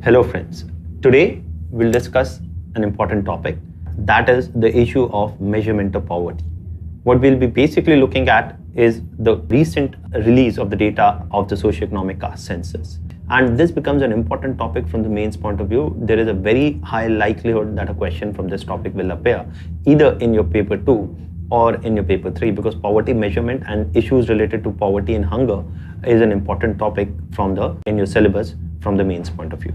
Hello friends, today we'll discuss an important topic, that is the issue of measurement of poverty. What we'll be basically looking at is the recent release of the data of the socioeconomic caste census. And this becomes an important topic from the mains point of view. There is a very high likelihood that a question from this topic will appear either in your paper 2 or in your paper 3, because poverty measurement and issues related to poverty and hunger is an important topic in your syllabus from the mains point of view.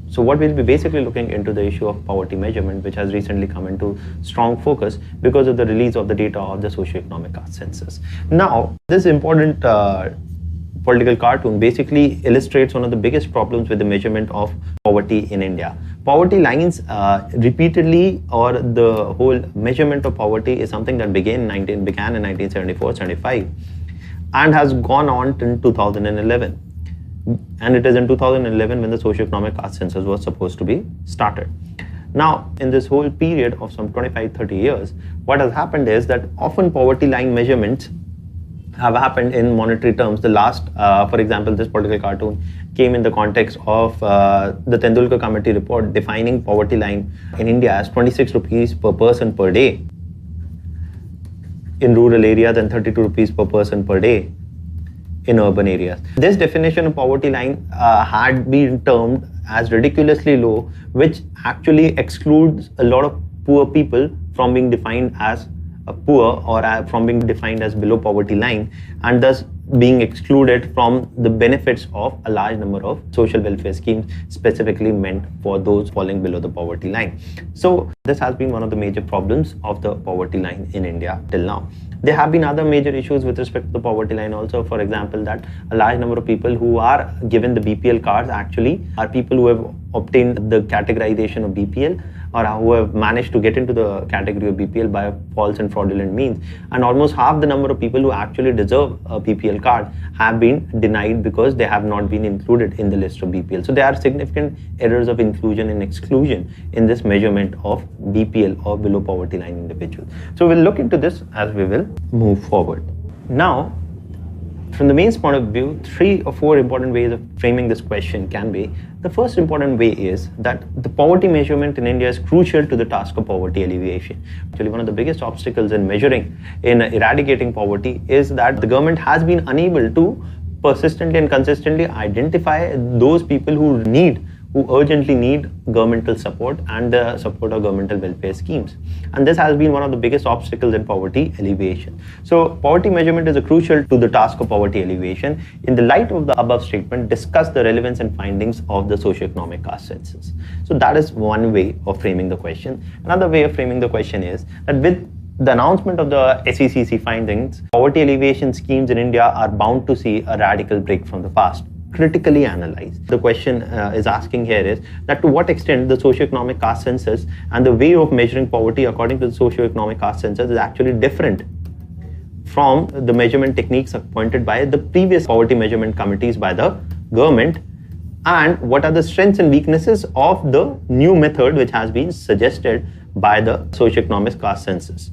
So what we'll be basically looking into the issue of poverty measurement, which has recently come into strong focus because of the release of the data of the socioeconomic caste census. Now, this important political cartoon basically illustrates one of the biggest problems with the measurement of poverty in India. Poverty lines repeatedly, or the whole measurement of poverty is something that began in 1974-75 and has gone on till 2011. And it is in 2011 when the socioeconomic caste census was supposed to be started. Now, in this whole period of some 25-30 years, what has happened is that often poverty line measurements have happened in monetary terms. The last, for example, this political cartoon came in the context of the TENDULKAR committee report defining poverty line in India as 26 rupees per person per day in rural areas and 32 rupees per person per day in urban areas. This definition of poverty line had been termed as ridiculously low, which actually excludes a lot of poor people from being defined as poor or from being defined as below poverty line, and thus being excluded from the benefits of a large number of social welfare schemes specifically meant for those falling below the poverty line. So this has been one of the major problems of the poverty line in India till now. There have been other major issues with respect to the poverty line also. For example, that a large number of people who are given the BPL cards actually are people who have obtained the categorization of BPL or who have managed to get into the category of BPL by false and fraudulent means. And almost half the number of people who actually deserve a BPL card have been denied because they have not been included in the list of BPL. So there are significant errors of inclusion and exclusion in this measurement of BPL or below poverty line individuals. So we'll look into this as we will move forward. Now, from the mains point of view, 3 or 4 important ways of framing this question can be. The first important way is that the poverty measurement in India is crucial to the task of poverty alleviation. Actually, one of the biggest obstacles in eradicating poverty is that the government has been unable to persistently and consistently identify those people who urgently need governmental support and the support of governmental welfare schemes. And this has been one of the biggest obstacles in poverty alleviation. So poverty measurement is crucial to the task of poverty alleviation. In the light of the above statement, discuss the relevance and findings of the socioeconomic caste census. So that is one way of framing the question. Another way of framing the question is that with the announcement of the SECC findings, poverty alleviation schemes in India are bound to see a radical break from the past. Critically analyze. The question is asking here is that to what extent the socioeconomic caste census and the way of measuring poverty according to the socioeconomic caste census is actually different from the measurement techniques appointed by the previous poverty measurement committees by the government, and what are the strengths and weaknesses of the new method which has been suggested by the socioeconomic caste census.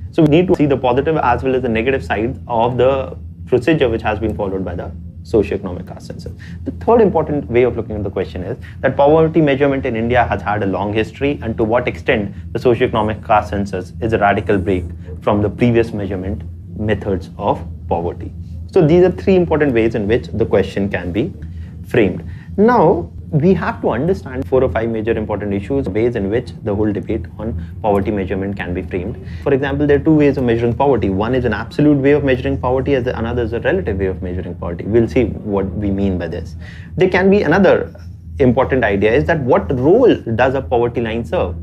So we need to see the positive as well as the negative side of the procedure which has been followed by the socioeconomic caste census. The third important way of looking at the question is that poverty measurement in India has had a long history, and to what extent the socioeconomic caste census is a radical break from the previous measurement methods of poverty. So these are 3 important ways in which the question can be framed. Now, we have to understand 4 or 5 major important issues, ways in which the whole debate on poverty measurement can be framed. For example, there are 2 ways of measuring poverty. One is an absolute way of measuring poverty, as another is a relative way of measuring poverty. We'll see what we mean by this. There can be another important idea is that what role does a poverty line serve?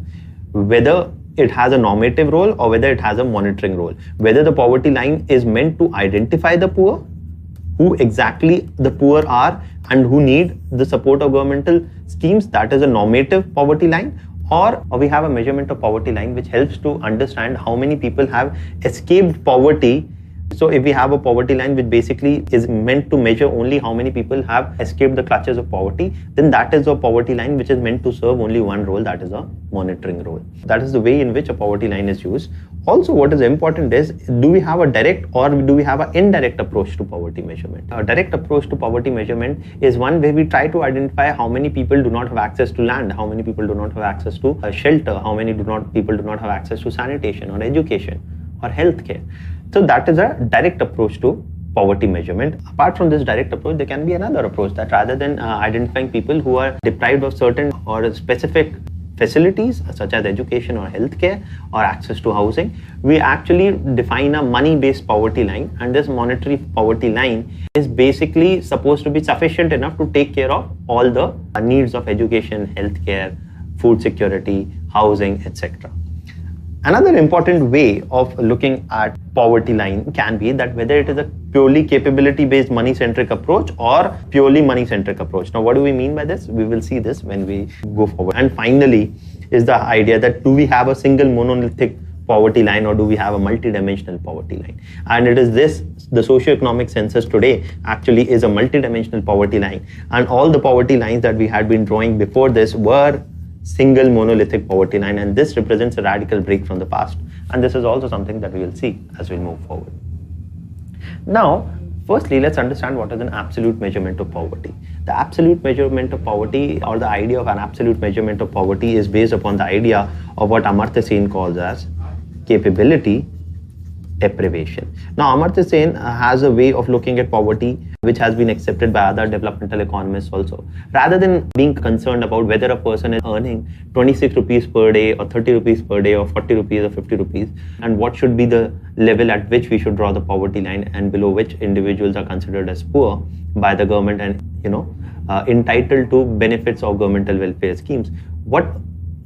Whether it has a normative role or whether it has a monitoring role. Whether the poverty line is meant to identify the poor, who exactly the poor are and who need the support of governmental schemes, that is a normative poverty line, or we have a measurement of poverty line which helps to understand how many people have escaped poverty So if we have a poverty line which basically is meant to measure only how many people have escaped the clutches of poverty, then that is a poverty line which is meant to serve only one role, that is a monitoring role. That is the way in which a poverty line is used. Also, what is important is, do we have a direct or do we have an indirect approach to poverty measurement? A direct approach to poverty measurement is one where we try to identify how many people do not have access to land, how many people do not have access to shelter, how many people do not have access to sanitation or education or healthcare. So that is a direct approach to poverty measurement. Apart from this direct approach, there can be another approach that rather than identifying people who are deprived of certain or specific facilities such as education or healthcare or access to housing, we actually define a money-based poverty line, and this monetary poverty line is basically supposed to be sufficient enough to take care of all the needs of education, healthcare, food security, housing, etc. Another important way of looking at poverty line can be that whether it is a purely capability-based money-centric approach or purely money-centric approach. Now, what do we mean by this? We will see this when we go forward. And finally, is the idea that do we have a single monolithic poverty line or do we have a multidimensional poverty line? And it is this, the socioeconomic census today actually is a multidimensional poverty line. And all the poverty lines that we had been drawing before this were single monolithic poverty line, and this represents a radical break from the past, and this is also something that we will see as we move forward. Now, firstly, let's understand what is an absolute measurement of poverty. The absolute measurement of poverty, or the idea of an absolute measurement of poverty, is based upon the idea of what Amartya Sen calls as capability deprivation. Now, Amartya Sen has a way of looking at poverty which has been accepted by other developmental economists also. Rather than being concerned about whether a person is earning 26 rupees per day or 30 rupees per day or 40 rupees or 50 rupees, and what should be the level at which we should draw the poverty line and below which individuals are considered as poor by the government and entitled to benefits of governmental welfare schemes. What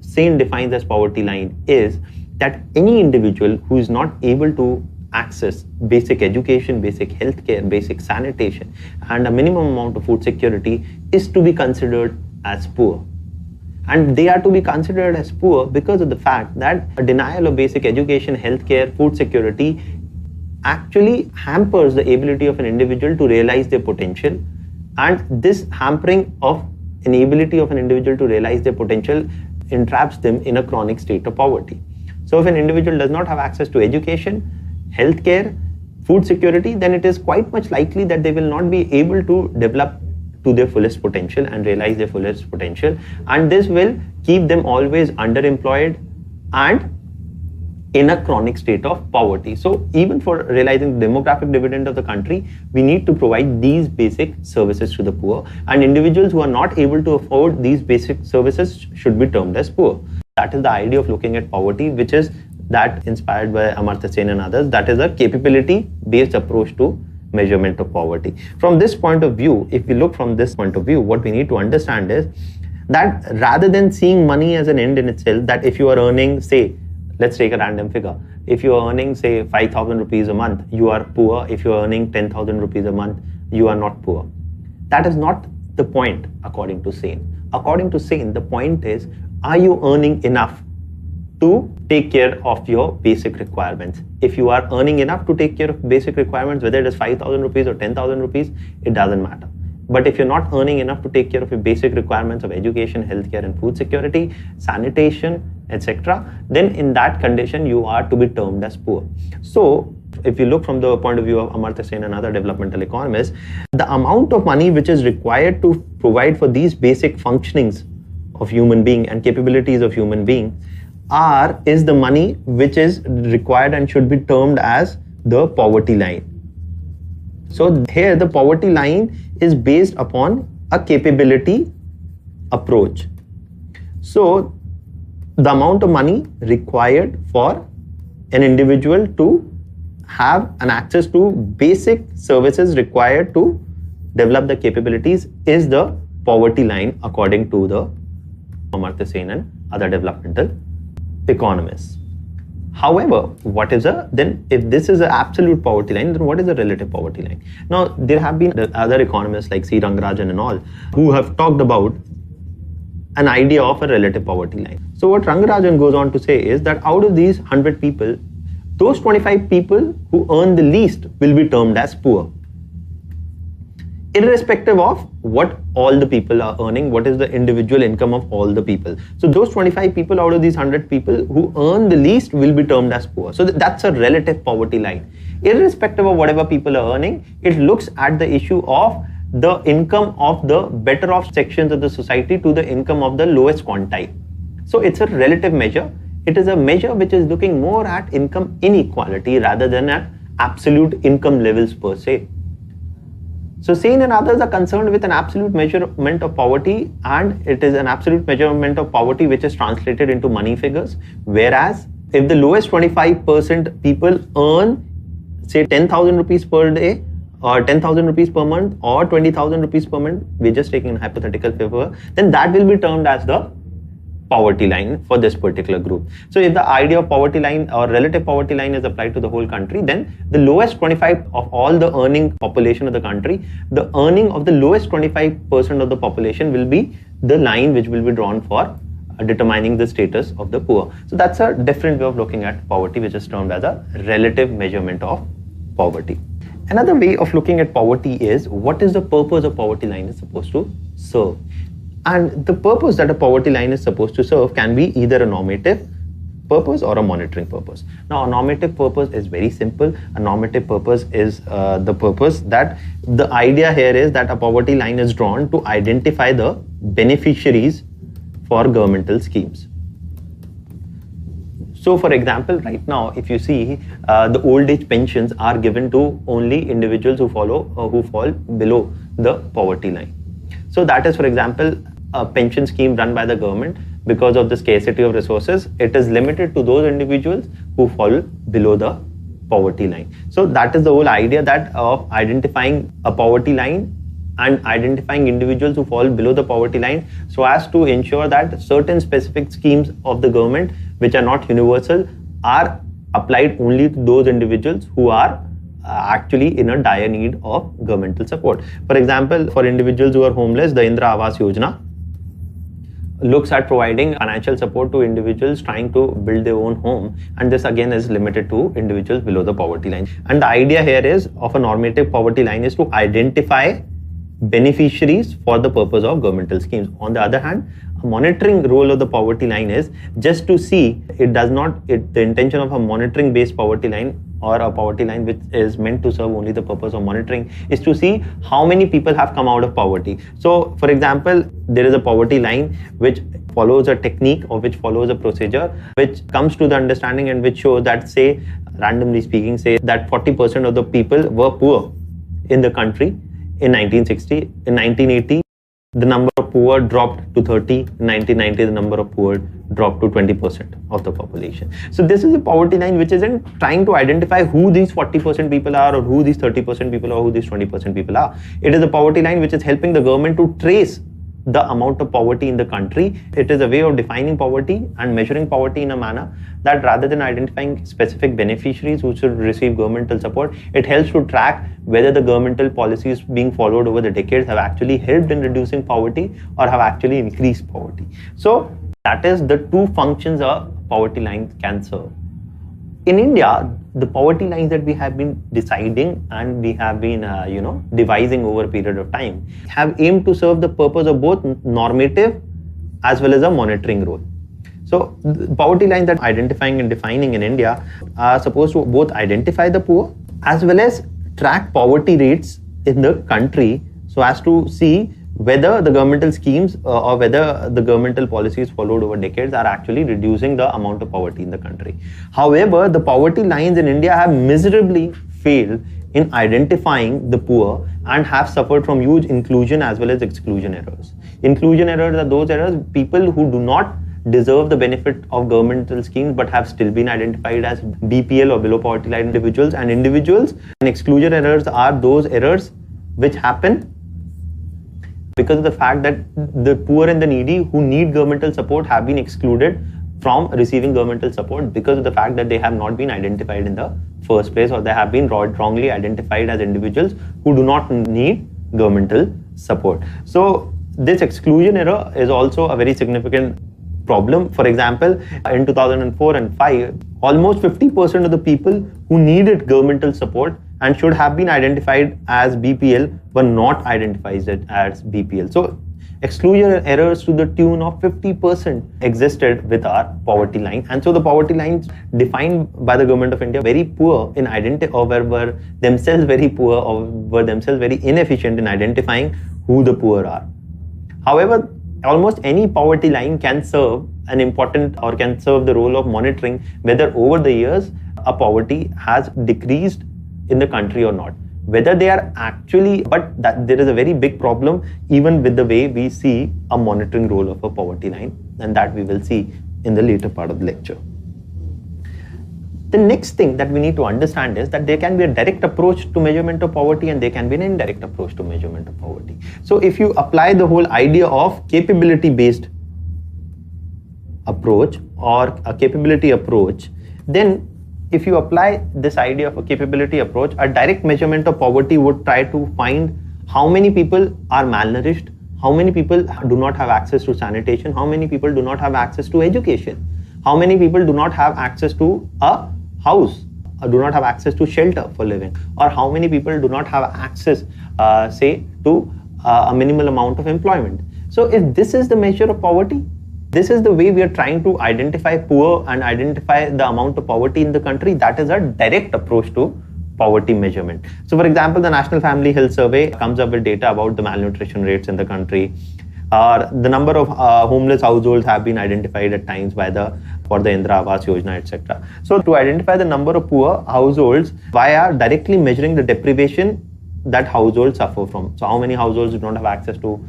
Sen defines as poverty line is that any individual who is not able to access basic education, basic healthcare, basic sanitation, and a minimum amount of food security is to be considered as poor. And they are to be considered as poor because of the fact that a denial of basic education, healthcare, food security actually hampers the ability of an individual to realize their potential. And this hampering of an ability of an individual to realize their potential entraps them in a chronic state of poverty. So if an individual does not have access to education, healthcare, food security, then it is quite much likely that they will not be able to develop to their fullest potential and realize their fullest potential. And this will keep them always underemployed and in a chronic state of poverty. So even for realizing the demographic dividend of the country, we need to provide these basic services to the poor, and individuals who are not able to afford these basic services should be termed as poor. That is the idea of looking at poverty, which is that inspired by Amartya Sen and others. That is a capability-based approach to measurement of poverty. From this point of view, if we look from this point of view, what we need to understand is that rather than seeing money as an end in itself, that if you are earning, say, let's take a random figure. If you are earning, say, 5,000 rupees a month, you are poor. If you are earning 10,000 rupees a month, you are not poor. That is not the point, according to Sen. According to Sen, the point is, are you earning enough to take care of your basic requirements? If you are earning enough to take care of basic requirements, whether it is 5,000 rupees or 10,000 rupees, it doesn't matter. But if you're not earning enough to take care of your basic requirements of education, healthcare, and food security, sanitation, etc., then in that condition, you are to be termed as poor. So, if you look from the point of view of Amartya Sen and other developmental economists, the amount of money which is required to provide for these basic functionings of human being and capabilities of human being is the money which is required and should be termed as the poverty line. So here the poverty line is based upon a capability approach. So the amount of money required for an individual to have an access to basic services required to develop the capabilities is the poverty line according to the Amartya Sen and other developmental economists. However, if this is an absolute poverty line, then what is a relative poverty line? Now, there have been other economists like C. Rangarajan and all who have talked about an idea of a relative poverty line. So what Rangarajan goes on to say is that out of these 100 people, those 25 people who earn the least will be termed as poor, irrespective of what all the people are earning, what is the individual income of all the people. So those 25 people out of these 100 people who earn the least will be termed as poor. So that's a relative poverty line. Irrespective of whatever people are earning, it looks at the issue of the income of the better off sections of the society to the income of the lowest quantile. So it's a relative measure. It is a measure which is looking more at income inequality rather than at absolute income levels per se. So Sen and others are concerned with an absolute measurement of poverty, and it is an absolute measurement of poverty which is translated into money figures. Whereas if the lowest 25% people earn say 10,000 rupees per day or 10,000 rupees per month or 20,000 rupees per month, we're just taking a hypothetical figure, then that will be termed as the poverty line for this particular group. So if the idea of poverty line or relative poverty line is applied to the whole country, then the lowest 25 of all the earning population of the country, the earning of the lowest 25% of the population will be the line which will be drawn for determining the status of the poor. So that's a different way of looking at poverty, which is termed as a relative measurement of poverty. Another way of looking at poverty is what is the purpose of poverty line is supposed to serve. And the purpose that a poverty line is supposed to serve can be either a normative purpose or a monitoring purpose. Now, a normative purpose is very simple. A normative purpose is the purpose that the idea here is that a poverty line is drawn to identify the beneficiaries for governmental schemes. So, for example, right now, if you see the old age pensions are given to only individuals who fall below the poverty line. So that is, for example, a pension scheme run by the government. Because of the scarcity of resources, it is limited to those individuals who fall below the poverty line. So that is the whole idea that of identifying a poverty line and identifying individuals who fall below the poverty line so as to ensure that certain specific schemes of the government which are not universal are applied only to those individuals who are actually in a dire need of governmental support. For example, for individuals who are homeless, the Indira Awas Yojana looks at providing financial support to individuals trying to build their own home, and this again is limited to individuals below the poverty line. And the idea here is of a normative poverty line is to identify beneficiaries for the purpose of governmental schemes. On the other hand, a monitoring role of the poverty line is just to see the intention of a monitoring based poverty line or a poverty line which is meant to serve only the purpose of monitoring is to see how many people have come out of poverty. So, for example, there is a poverty line which follows a technique or which follows a procedure which comes to the understanding and which shows that, say, randomly speaking, say that 40% of the people were poor in the country in 1960. In 1980, the number of poor dropped to 30. In 1990, the number of poor dropped to 20% of the population. So this is a poverty line which isn't trying to identify who these 40% people are or who these 30% people are or who these 20% people are. It is a poverty line which is helping the government to trace the amount of poverty in the country. It is a way of defining poverty and measuring poverty in a manner that rather than identifying specific beneficiaries who should receive governmental support, it helps to track whether the governmental policies being followed over the decades have actually helped in reducing poverty or have actually increased poverty. So that is the two functions a poverty line can serve. In India, the poverty lines that we have been deciding and we have been devising over a period of time have aimed to serve the purpose of both normative as well as a monitoring role. So the poverty lines that identifying and defining in India are supposed to both identify the poor as well as track poverty rates in the country so as to see whether the governmental schemes or whether the governmental policies followed over decades are actually reducing the amount of poverty in the country. However, the poverty lines in India have miserably failed in identifying the poor and have suffered from huge inclusion as well as exclusion errors. Inclusion errors are those errors, people who do not deserve the benefit of governmental schemes but have still been identified as BPL or below poverty line individuals and individuals. And exclusion errors are those errors which happen because of the fact that the poor and the needy who need governmental support have been excluded from receiving governmental support because of the fact that they have not been identified in the first place or they have been wrongly identified as individuals who do not need governmental support. So this exclusion error is also a very significant problem. For example, in 2004 and 5, almost 50% of the people who needed governmental support and should have been identified as BPL were not identified as BPL. So exclusion errors to the tune of 50% existed with our poverty line. And so the poverty lines defined by the government of India very poor in were themselves very poor or were themselves very inefficient in identifying who the poor are. However, almost any poverty line can serve an important or can serve the role of monitoring whether over the years a poverty has decreased in the country or not. Whether they are actually, but that there is a very big problem even with the way we see a monitoring role of a poverty line, and that we will see in the later part of the lecture. The next thing that we need to understand is that there can be a direct approach to measurement of poverty and there can be an indirect approach to measurement of poverty. So if you apply the whole idea of capability-based approach or a capability approach, then if you apply this idea of a capability approach, a direct measurement of poverty would try to find how many people are malnourished, how many people do not have access to sanitation, how many people do not have access to education, how many people do not have access to a house, or do not have access to shelter for living, or how many people do not have access, say, to a minimal amount of employment. So if this is the measure of poverty, this is the way we are trying to identify poor and identify the amount of poverty in the country. That is a direct approach to poverty measurement. So for example, the National Family Health Survey comes up with data about the malnutrition rates in the country. The number of homeless households have been identified at times for the Indira Awas Yojana, etc. So to identify the number of poor households via directly measuring the deprivation that households suffer from. So how many households do not have access to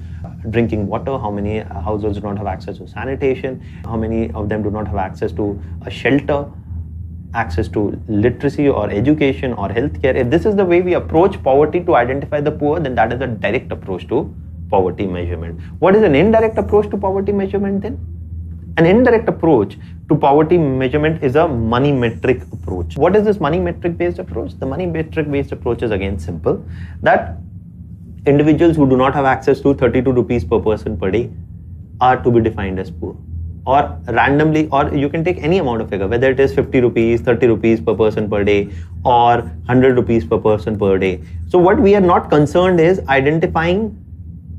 drinking water, how many households do not have access to sanitation, how many of them do not have access to a shelter, access to literacy or education or healthcare. If this is the way we approach poverty to identify the poor, then that is a direct approach to poverty measurement. What is an indirect approach to poverty measurement then? An indirect approach to poverty measurement is a money metric approach. What is this money metric based approach? The money metric based approach is again simple, that individuals who do not have access to 32 rupees per person per day are to be defined as poor. Or randomly, or you can take any amount of figure, whether it is 50 rupees, 30 rupees per person per day, or 100 rupees per person per day. So what we are not concerned is identifying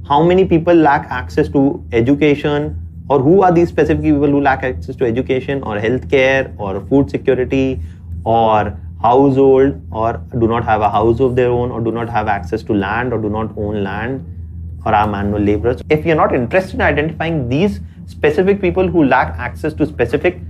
how many people lack access to education, or who are these specific people who lack access to education or healthcare or food security or household, or do not have a house of their own, or do not have access to land, or do not own land, or are manual laborers. If you're not interested in identifying these specific people who lack access to specific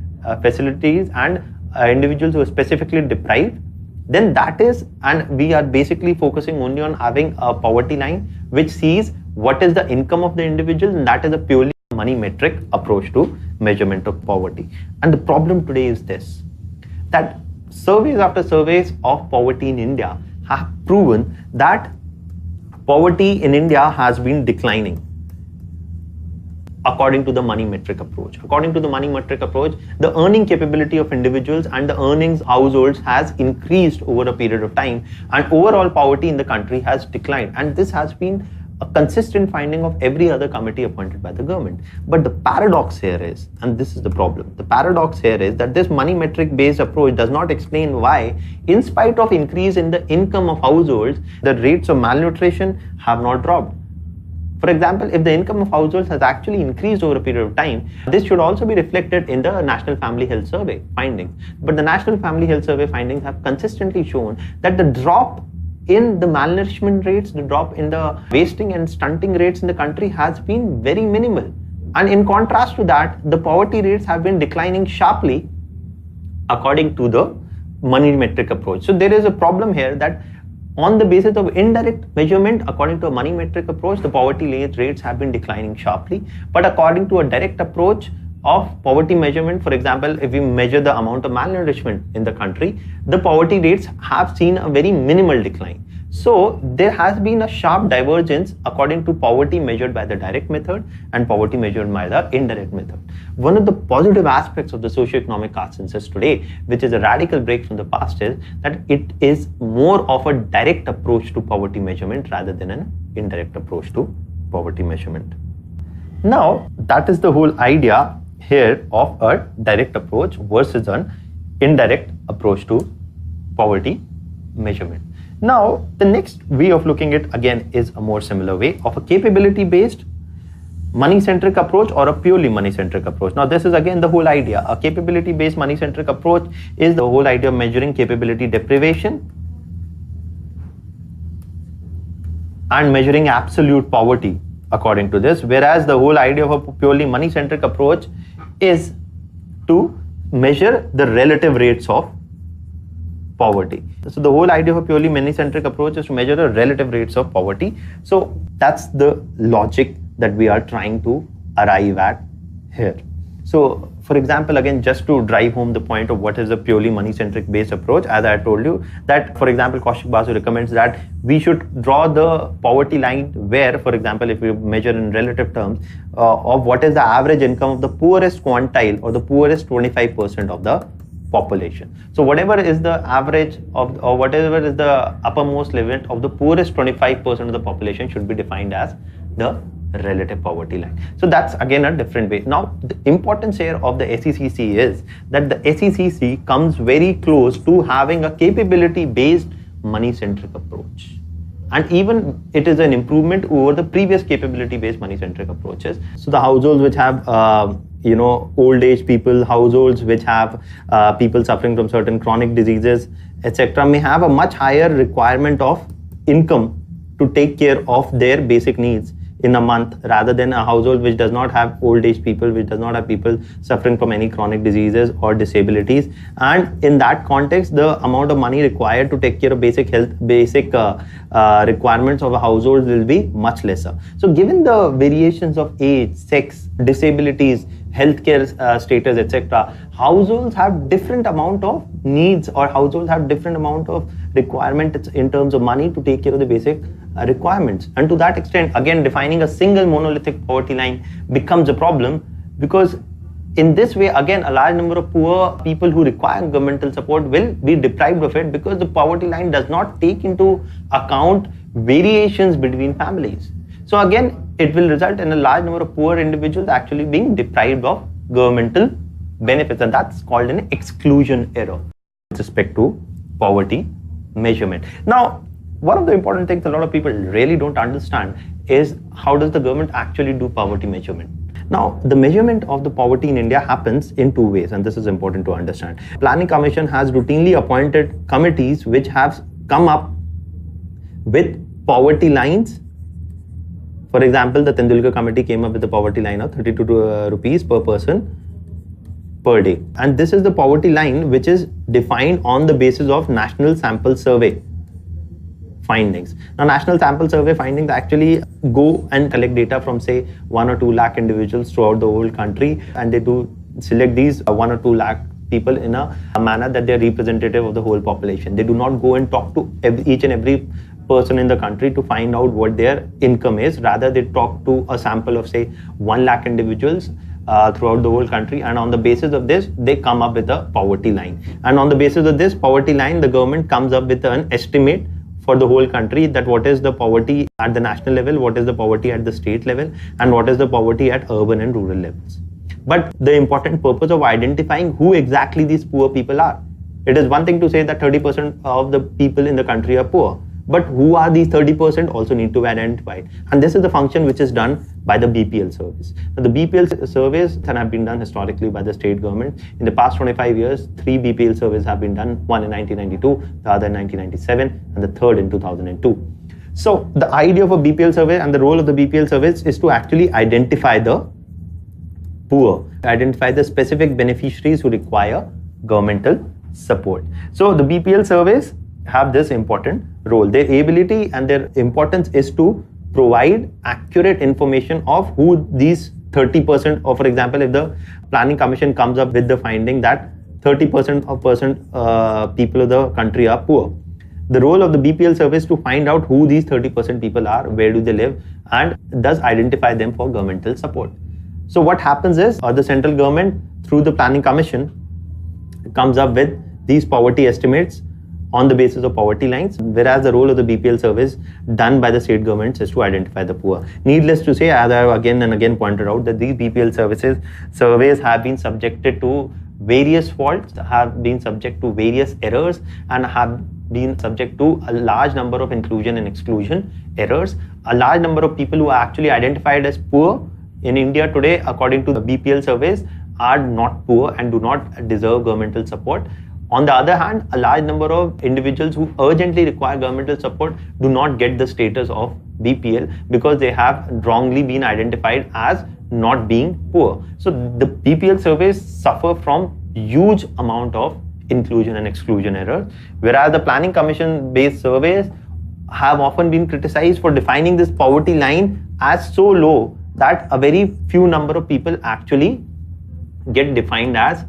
facilities and individuals who are specifically deprived, then that is, and we are basically focusing only on having a poverty line which sees what is the income of the individual, and that is a purely money metric approach to measurement of poverty. And the problem today is this, that surveys after surveys of poverty in India have proven that poverty in India has been declining according to the money metric approach. According to the money metric approach, the earning capability of individuals and the earnings households has increased over a period of time, and overall poverty in the country has declined. And this has been a consistent finding of every other committee appointed by the government. But the paradox here is, and this is the problem, the paradox here is that this money metric based approach does not explain why, in spite of increase in the income of households, the rates of malnutrition have not dropped. For example, if the income of households has actually increased over a period of time, this should also be reflected in the National Family Health Survey findings. But the National Family Health Survey findings have consistently shown that the drop in the malnourishment rates, the drop in the wasting and stunting rates in the country has been very minimal. And in contrast to that, the poverty rates have been declining sharply according to the money metric approach. So there is a problem here that on the basis of indirect measurement, according to a money metric approach, the poverty rates have been declining sharply. But according to a direct approach of poverty measurement, for example, if we measure the amount of malnourishment in the country, the poverty rates have seen a very minimal decline. So there has been a sharp divergence according to poverty measured by the direct method and poverty measured by the indirect method. One of the positive aspects of the socioeconomic caste census today, which is a radical break from the past, is that it is more of a direct approach to poverty measurement rather than an indirect approach to poverty measurement. Now, that is the whole idea. here of a direct approach versus an indirect approach to poverty measurement. Now, the next way of looking at again is a more similar way of a capability-based money-centric approach or a purely money-centric approach. Now, this is again the whole idea. A capability-based money-centric approach is the whole idea of measuring capability deprivation and measuring absolute poverty according to this, whereas the whole idea of a purely money-centric approach is to measure the relative rates of poverty. So the whole idea of a purely money-centric approach is to measure the relative rates of poverty. So that's the logic that we are trying to arrive at here. So for example, again, just to drive home the point of what is a purely money-centric based approach, as I told you that, for example, Kaushik Basu recommends that we should draw the poverty line where, for example, if we measure in relative terms of what is the average income of the poorest quantile or the poorest 25% of the population. So whatever is the average of, or whatever is the uppermost limit of the poorest 25% of the population should be defined as the relative poverty line. So that's again a different way. Now, the importance here of the SECC is that the SECC comes very close to having a capability-based money-centric approach. And even it is an improvement over the previous capability-based money-centric approaches. So the households which have old age people, households which have people suffering from certain chronic diseases, etc., may have a much higher requirement of income to take care of their basic needs in a month, rather than a household which does not have old age people, which does not have people suffering from any chronic diseases or disabilities. And in that context, the amount of money required to take care of basic health, requirements of a household will be much lesser. So given the variations of age, sex, disabilities, healthcare status, etc., households have different amount of needs, or households have different amount of requirements in terms of money to take care of the basic requirements. And to that extent, again, defining a single monolithic poverty line becomes a problem, because in this way, again, a large number of poor people who require governmental support will be deprived of it, because the poverty line does not take into account variations between families. So again, it will result in a large number of poor individuals actually being deprived of governmental benefits, and that's called an exclusion error with respect to poverty measurement. Now, one of the important things a lot of people really don't understand is how does the government actually do poverty measurement. Now, the measurement of the poverty in India happens in two ways, and this is important to understand. Planning Commission has routinely appointed committees which have come up with poverty lines. For example, the Tendulkar committee came up with a poverty line of 32 rupees per person per day. And this is the poverty line which is defined on the basis of National Sample Survey findings. Now, National Sample Survey findings actually go and collect data from, say, 1 or 2 lakh individuals throughout the whole country, and they do select these 1 or 2 lakh people in a manner that they are representative of the whole population. They do not go and talk to each and every person in the country to find out what their income is. Rather, they talk to a sample of, say, 1 lakh individuals throughout the whole country, and on the basis of this, they come up with a poverty line. And on the basis of this poverty line, the government comes up with an estimate for the whole country, that what is the poverty at the national level, what is the poverty at the state level, and what is the poverty at urban and rural levels. But the important purpose of identifying who exactly these poor people are. It is one thing to say that 30% of the people in the country are poor, but who are these 30% also need to be identified. And this is the function which is done by the BPL service. Now, the BPL surveys have been done historically by the state government. In the past 25 years, 3 BPL surveys have been done, one in 1992, the other in 1997, and the third in 2002. So the idea of a BPL survey and the role of the BPL surveys is to actually identify the poor, identify the specific beneficiaries who require governmental support. So the BPL surveys have this important role. Their ability and their importance is to provide accurate information of who these 30%, or for example, if the Planning Commission comes up with the finding that 30% of people of the country are poor, the role of the BPL survey is to find out who these 30% people are, where do they live, and thus identify them for governmental support. So what happens is the central government through the Planning Commission comes up with these poverty estimates on the basis of poverty lines, whereas the role of the BPL surveys done by the state governments is to identify the poor. Needless to say, as I have again and again pointed out, that these BPL surveys have been subjected to various faults, have been subject to various errors, and have been subject to a large number of inclusion and exclusion errors. A large number of people who are actually identified as poor in India today, according to the BPL surveys, are not poor and do not deserve governmental support. On the other hand, a large number of individuals who urgently require governmental support do not get the status of BPL because they have wrongly been identified as not being poor. So the BPL surveys suffer from huge amount of inclusion and exclusion errors, whereas the Planning Commission based surveys have often been criticized for defining this poverty line as so low that a very few number of people actually get defined as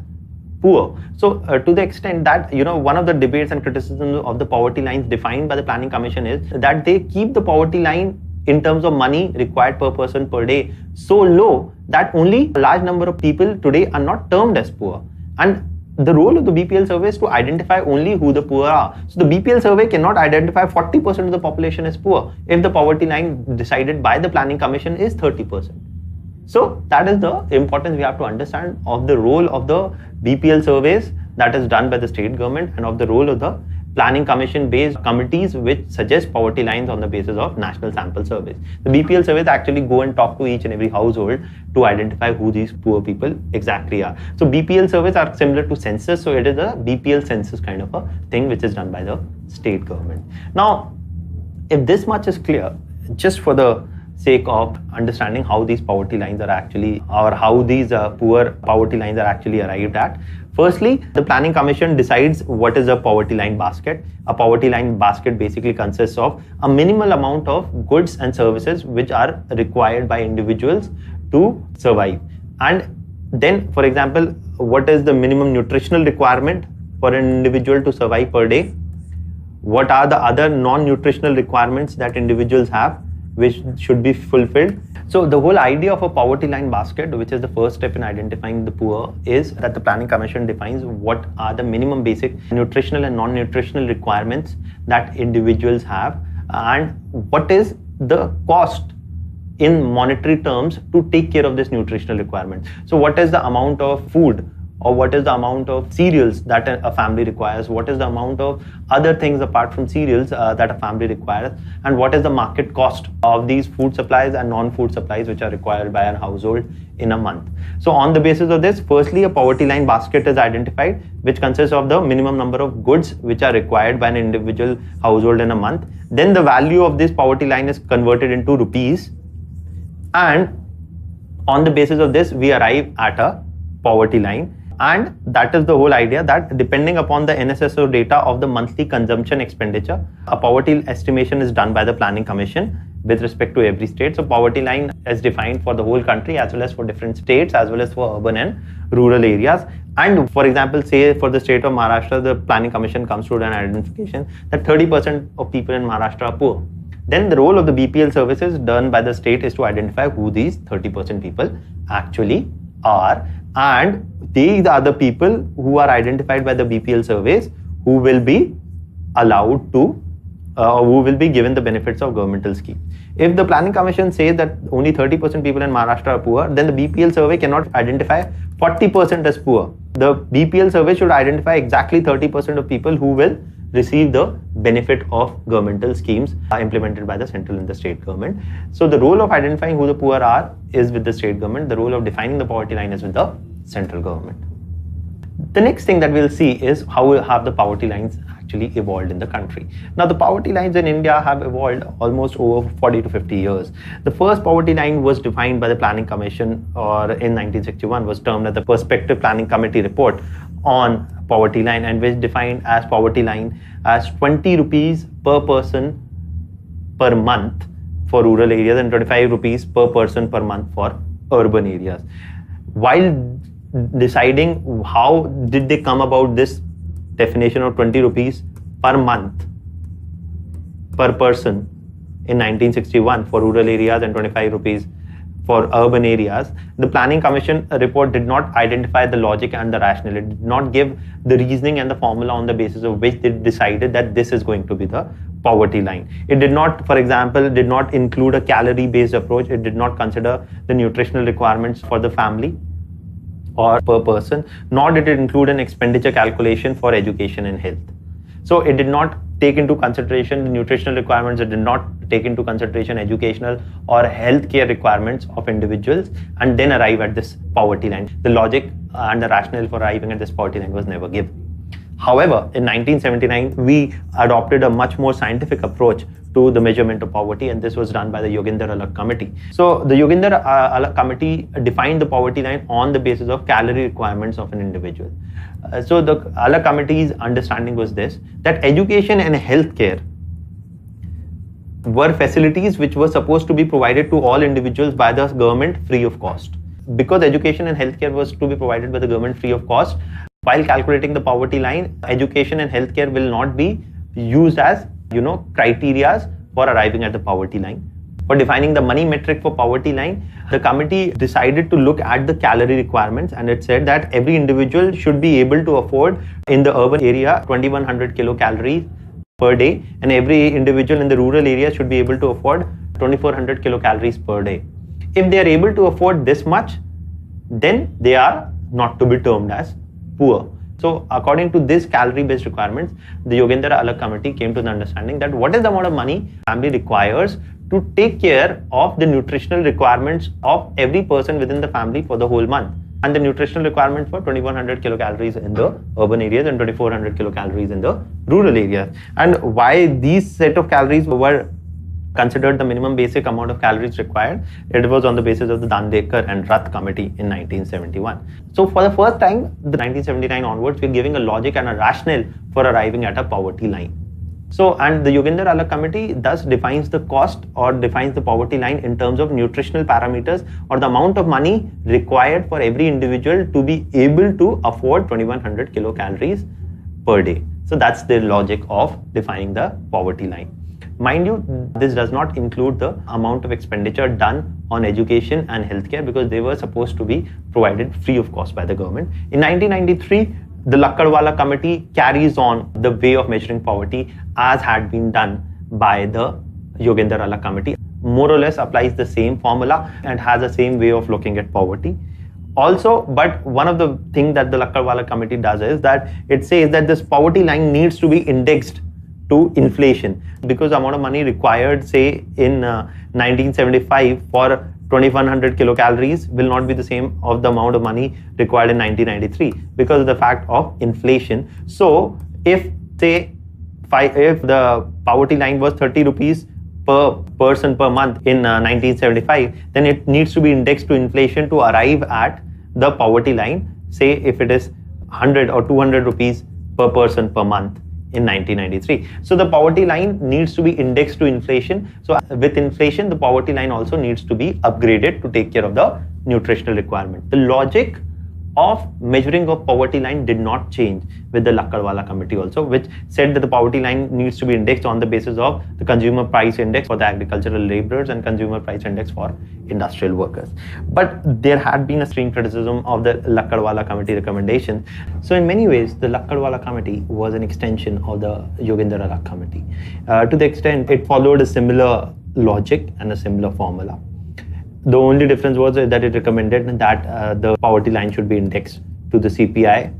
poor. So to the extent that, one of the debates and criticisms of the poverty lines defined by the Planning Commission is that they keep the poverty line in terms of money required per person per day so low that only a large number of people today are not termed as poor. And the role of the BPL survey is to identify only who the poor are. So the BPL survey cannot identify 40% of the population as poor if the poverty line decided by the Planning Commission is 30%. So that is the importance we have to understand of the role of the BPL surveys that is done by the state government and of the role of the Planning Commission based committees which suggest poverty lines on the basis of national sample surveys. The BPL surveys actually go and talk to each and every household to identify who these poor people exactly are. So BPL surveys are similar to census, so it is a BPL census kind of a thing which is done by the state government. Now, if this much is clear, just for the sake of understanding how these poverty lines are actually, or how these poor poverty lines are actually arrived at. Firstly, the Planning Commission decides what is a poverty line basket. A poverty line basket basically consists of a minimal amount of goods and services which are required by individuals to survive. And then, for example, what is the minimum nutritional requirement for an individual to survive per day? What are the other non-nutritional requirements that individuals have which should be fulfilled? So the whole idea of a poverty line basket, which is the first step in identifying the poor, is that the Planning Commission defines what are the minimum basic nutritional and non-nutritional requirements that individuals have and what is the cost in monetary terms to take care of this nutritional requirement. So what is the amount of food or what is the amount of cereals that a family requires, what is the amount of other things apart from cereals that a family requires, and what is the market cost of these food supplies and non-food supplies which are required by a household in a month. So on the basis of this, firstly, a poverty line basket is identified which consists of the minimum number of goods which are required by an individual household in a month. Then the value of this poverty line is converted into rupees, and on the basis of this we arrive at a poverty line. And that is the whole idea, that depending upon the NSSO data of the monthly consumption expenditure, a poverty estimation is done by the Planning Commission with respect to every state. So poverty line is defined for the whole country as well as for different states as well as for urban and rural areas. And for example, say for the state of Maharashtra, the Planning Commission comes to an identification that 30% of people in Maharashtra are poor. Then the role of the BPL services done by the state is to identify who these 30% people actually are. And these are the people who are identified by the BPL surveys who will be allowed to, who will be given the benefits of governmental scheme. If the Planning Commission says that only 30% people in Maharashtra are poor, then the BPL survey cannot identify 40% as poor. The BPL survey should identify exactly 30% of people who will receive the benefit of governmental schemes implemented by the central and the state government. So the role of identifying who the poor are is with the state government. The role of defining the poverty line is with the central government. The next thing that we'll see is how have the poverty lines actually evolved in the country. Now the poverty lines in India have evolved almost over 40 to 50 years. The first poverty line was defined by the Planning Commission, or in 1961 was termed as the Perspective Planning Committee report on poverty line, and which defined as poverty line as 20 rupees per person per month for rural areas and 25 rupees per person per month for urban areas. While deciding how did they come about this definition of 20 rupees per month per person in 1961 for rural areas and 25 rupees for urban areas, the Planning Commission report did not identify the logic and the rationale. It did not give the reasoning and the formula on the basis of which they decided that this is going to be the poverty line. It did not, for example, did not include a calorie-based approach. It did not consider the nutritional requirements for the family or per person, nor did it include an expenditure calculation for education and health. So it did not take into consideration the nutritional requirements. It did not take into consideration educational or healthcare requirements of individuals and then arrive at this poverty line. The logic and the rationale for arriving at this poverty line was never given. However, in 1979, we adopted a much more scientific approach to the measurement of poverty, and this was done by the Yoginder Alagh Committee. So the Yoginder Alagh Committee defined the poverty line on the basis of calorie requirements of an individual. So the Alagh Committee's understanding was this, that education and healthcare were facilities which were supposed to be provided to all individuals by the government free of cost. Because education and healthcare was to be provided by the government free of cost, while calculating the poverty line, education and healthcare will not be used as, criteria for arriving at the poverty line. For defining the money metric for poverty line, the committee decided to look at the calorie requirements, and it said that every individual should be able to afford in the urban area 2100 kilocalories per day, and every individual in the rural area should be able to afford 2400 kilocalories per day. If they are able to afford this much, then they are not to be termed as poor. So according to this calorie-based requirements, the Yoginder Alagh Committee came to the understanding that what is the amount of money family requires to take care of the nutritional requirements of every person within the family for the whole month, and the nutritional requirement for 2100 kilocalories in the urban areas and 2400 kilocalories in the rural areas. And why these set of calories were considered the minimum basic amount of calories required, it was on the basis of the Dandekar and Rath Committee in 1971. So for the first time, the 1979 onwards, we're giving a logic and a rationale for arriving at a poverty line. So, and the Yoginder Alagh Committee thus defines the cost or defines the poverty line in terms of nutritional parameters or the amount of money required for every individual to be able to afford 2100 kilocalories per day. So that's the logic of defining the poverty line. Mind you, this does not include the amount of expenditure done on education and healthcare because they were supposed to be provided free of cost by the government. In 1993, the LAKADHWALA Committee carries on the way of measuring poverty as had been done by the Yoginder Alagh Committee. More or less applies the same formula and has the same way of looking at poverty. Also, but one of the things that the LAKADHWALA Committee does is that it says that this poverty line needs to be indexed to inflation, because the amount of money required, say in 1975 for 2100 kilocalories will not be the same of the amount of money required in 1993 because of the fact of inflation. So if say if the poverty line was 30 rupees per person per month in 1975, then it needs to be indexed to inflation to arrive at the poverty line, say if it is 100 or 200 rupees per person per month in 1993. So the poverty line needs to be indexed to inflation. So with inflation, the poverty line also needs to be upgraded to take care of the nutritional requirement. The logic of measuring of poverty line did not change with the LAKADHWALA Committee also, which said that the poverty line needs to be indexed on the basis of the consumer price index for the agricultural laborers and consumer price index for industrial workers. But there had been a extreme criticism of the LAKADHWALA Committee recommendations. So in many ways, the LAKADHWALA Committee was an extension of the Yoginder Alagh Committee. To the extent it followed a similar logic and a similar formula. The only difference was that it recommended that the poverty line should be indexed to the CPI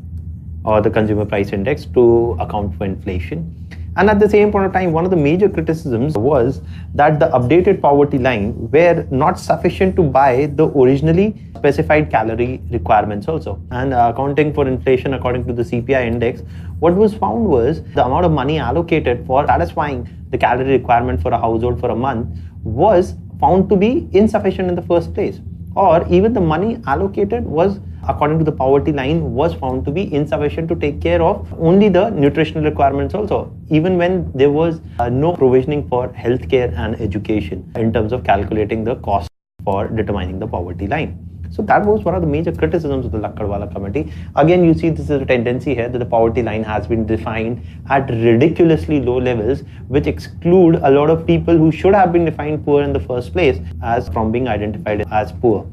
or the consumer price index to account for inflation. And at the same point of time, one of the major criticisms was that the updated poverty line were not sufficient to buy the originally specified calorie requirements also. And accounting for inflation according to the CPI index, what was found was the amount of money allocated for satisfying the calorie requirement for a household for a month was found to be insufficient in the first place, or even the money allocated was, according to the poverty line, was found to be insufficient to take care of only the nutritional requirements also, even when there was no provisioning for healthcare and education in terms of calculating the cost for determining the poverty line. So that was one of the major criticisms of the LAKADHWALA committee. Again, you see this is a tendency here that the poverty line has been defined at ridiculously low levels, which exclude a lot of people who should have been defined poor in the first place as from being identified as poor.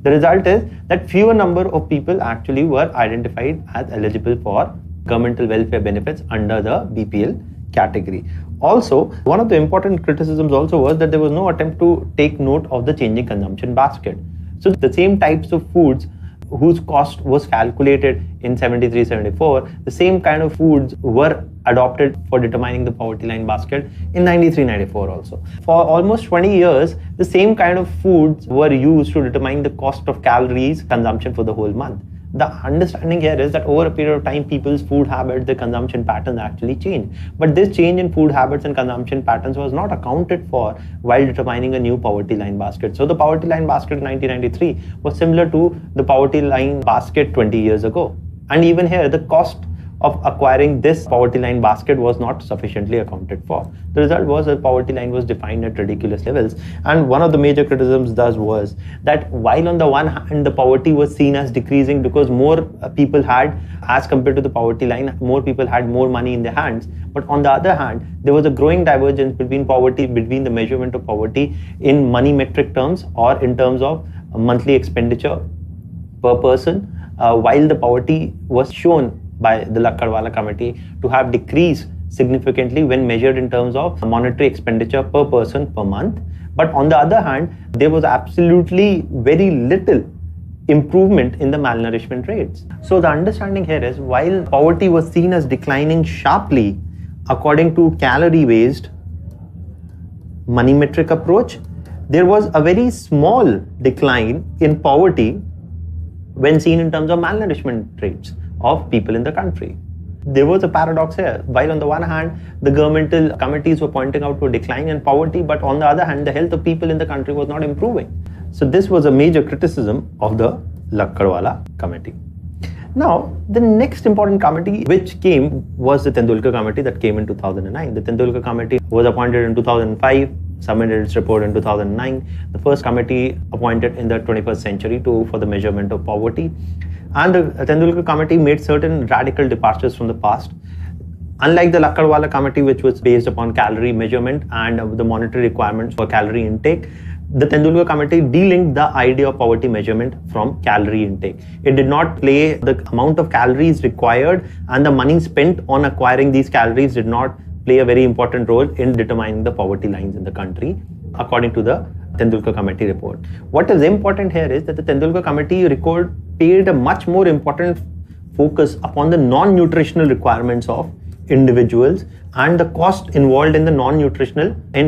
The result is that fewer number of people actually were identified as eligible for governmental welfare benefits under the BPL category. Also, one of the important criticisms also was that there was no attempt to take note of the changing consumption basket. So the same types of foods whose cost was calculated in 73-74, the same kind of foods were adopted for determining the poverty line basket in 93-94 also. For almost 20 years, the same kind of foods were used to determine the cost of calories consumption for the whole month. The understanding here is that over a period of time, people's food habits, their consumption patterns actually change. But this change in food habits and consumption patterns was not accounted for while determining a new poverty line basket. So the poverty line basket in 1993 was similar to the poverty line basket 20 years ago. And even here, the cost of acquiring this poverty line basket was not sufficiently accounted for. The result was that poverty line was defined at ridiculous levels. And one of the major criticisms thus was that while on the one hand the poverty was seen as decreasing because more people had, as compared to the poverty line, more people had more money in their hands. But on the other hand, there was a growing divergence between the measurement of poverty in money metric terms or in terms of monthly expenditure per person, while the poverty was shown by the LAKADHWALA committee to have decreased significantly when measured in terms of monetary expenditure per person per month. But on the other hand, there was absolutely very little improvement in the malnourishment rates. So the understanding here is while poverty was seen as declining sharply according to calorie-based money metric approach, there was a very small decline in poverty when seen in terms of malnourishment rates of people in the country. There was a paradox here. While on the one hand, the governmental committees were pointing out to a decline in poverty, but on the other hand, the health of people in the country was not improving. So this was a major criticism of the LAKADHWALA committee. Now, the next important committee which came was the Tendulkar committee that came in 2009. The Tendulkar committee was appointed in 2005, submitted its report in 2009. The first committee appointed in the 21st century for the measurement of poverty. And the Tendulkar committee made certain radical departures from the past. Unlike the LAKADHWALA committee, which was based upon calorie measurement and the monetary requirements for calorie intake, the Tendulkar committee delinked the idea of poverty measurement from calorie intake. It did not play the amount of calories required, and the money spent on acquiring these calories did not play a very important role in determining the poverty lines in the country, according to the Tendulkar committee report. What is important here is that the Tendulkar committee paid a much more important focus upon the non-nutritional requirements of individuals and the cost involved in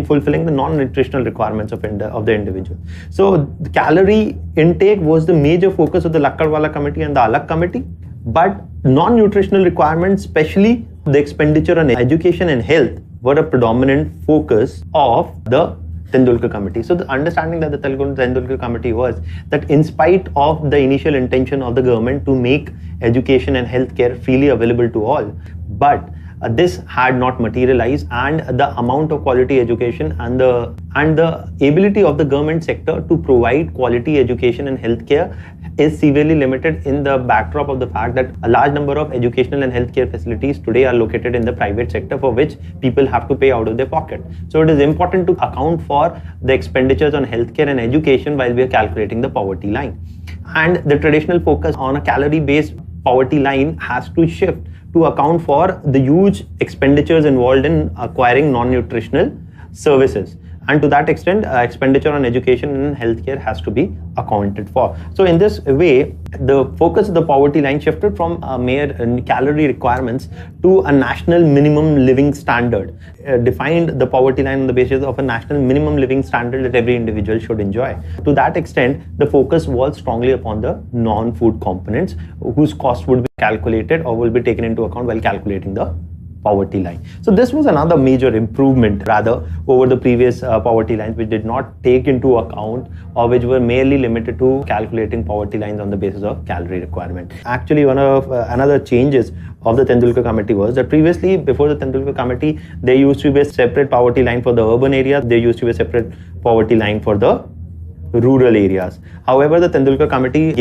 fulfilling the non-nutritional requirements of the individual. So the calorie intake was the major focus of the LAKADHWALA committee and the ALAG committee, but non-nutritional requirements, especially the expenditure on education and health, were a predominant focus of the Tendulkar committee. So the understanding that the Tendulkar committee was that in spite of the initial intention of the government to make education and healthcare freely available to all, but this had not materialized, and the amount of quality education and the ability of the government sector to provide quality education and healthcare is severely limited in the backdrop of the fact that a large number of educational and healthcare facilities today are located in the private sector, for which people have to pay out of their pocket. So it is important to account for the expenditures on healthcare and education while we are calculating the poverty line. And the traditional focus on a calorie-based poverty line has to shift to account for the huge expenditures involved in acquiring non-nutritional services. And to that extent, expenditure on education and healthcare has to be accounted for. So in this way, the focus of the poverty line shifted from mere calorie requirements to a national minimum living standard, defined the poverty line on the basis of a national minimum living standard that every individual should enjoy. To that extent, the focus was strongly upon the non-food components whose cost would be calculated or will be taken into account while calculating the poverty line. So this was another major improvement rather over the previous poverty lines, which did not take into account or which were merely limited to calculating poverty lines on the basis of calorie requirement. Actually, one of another changes of the Tendulkar committee was that previously, before the Tendulkar committee, there used to be a separate poverty line for the urban area. There used to be a separate poverty line for the rural areas. However, the Tendulkar committee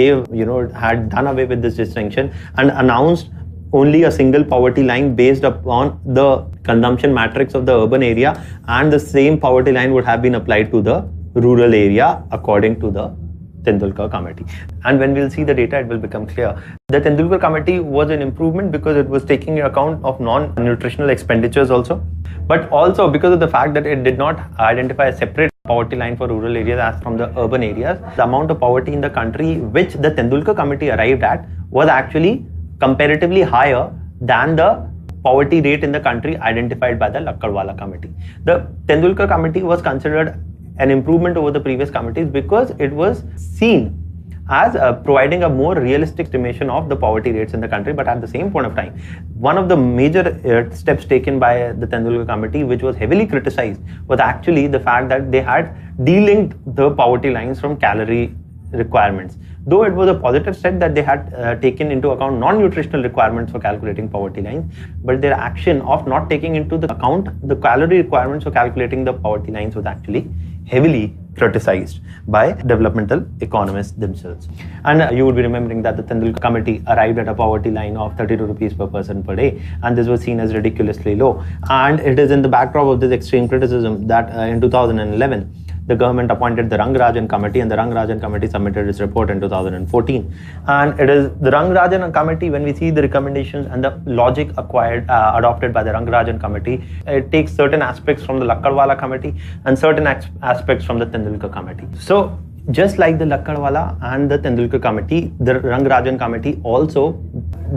had done away with this distinction and announced only a single poverty line based upon the consumption matrix of the urban area, and the same poverty line would have been applied to the rural area according to the Tendulkar committee. And when we'll see the data, it will become clear. The Tendulkar committee was an improvement because it was taking account of non-nutritional expenditures also, but also because of the fact that it did not identify a separate poverty line for rural areas as from the urban areas. The amount of poverty in the country which the Tendulkar committee arrived at was actually comparatively higher than the poverty rate in the country identified by the LAKADHWALA committee. The Tendulkar committee was considered an improvement over the previous committees because it was seen as providing a more realistic estimation of the poverty rates in the country. But at the same point of time, one of the major steps taken by the Tendulkar committee, which was heavily criticized, was actually the fact that they had delinked the poverty lines from calorie requirements. Though it was a positive step that they had taken into account non-nutritional requirements for calculating poverty lines, but their action of not taking into the account the calorie requirements for calculating the poverty lines was actually heavily criticized by developmental economists themselves. And you would be remembering that the Tendulkar committee arrived at a poverty line of 32 rupees per person per day, and this was seen as ridiculously low. And it is in the backdrop of this extreme criticism that in 2011, the government appointed the RANGARAJAN committee, and the RANGARAJAN committee submitted its report in 2014. And it is the RANGARAJAN committee, when we see the recommendations and the logic adopted by the RANGARAJAN committee, it takes certain aspects from the LAKADHWALA committee and certain aspects from the Tendulkar committee. So just like the LAKADHWALA and the Tendulkar committee, the RANGARAJAN committee also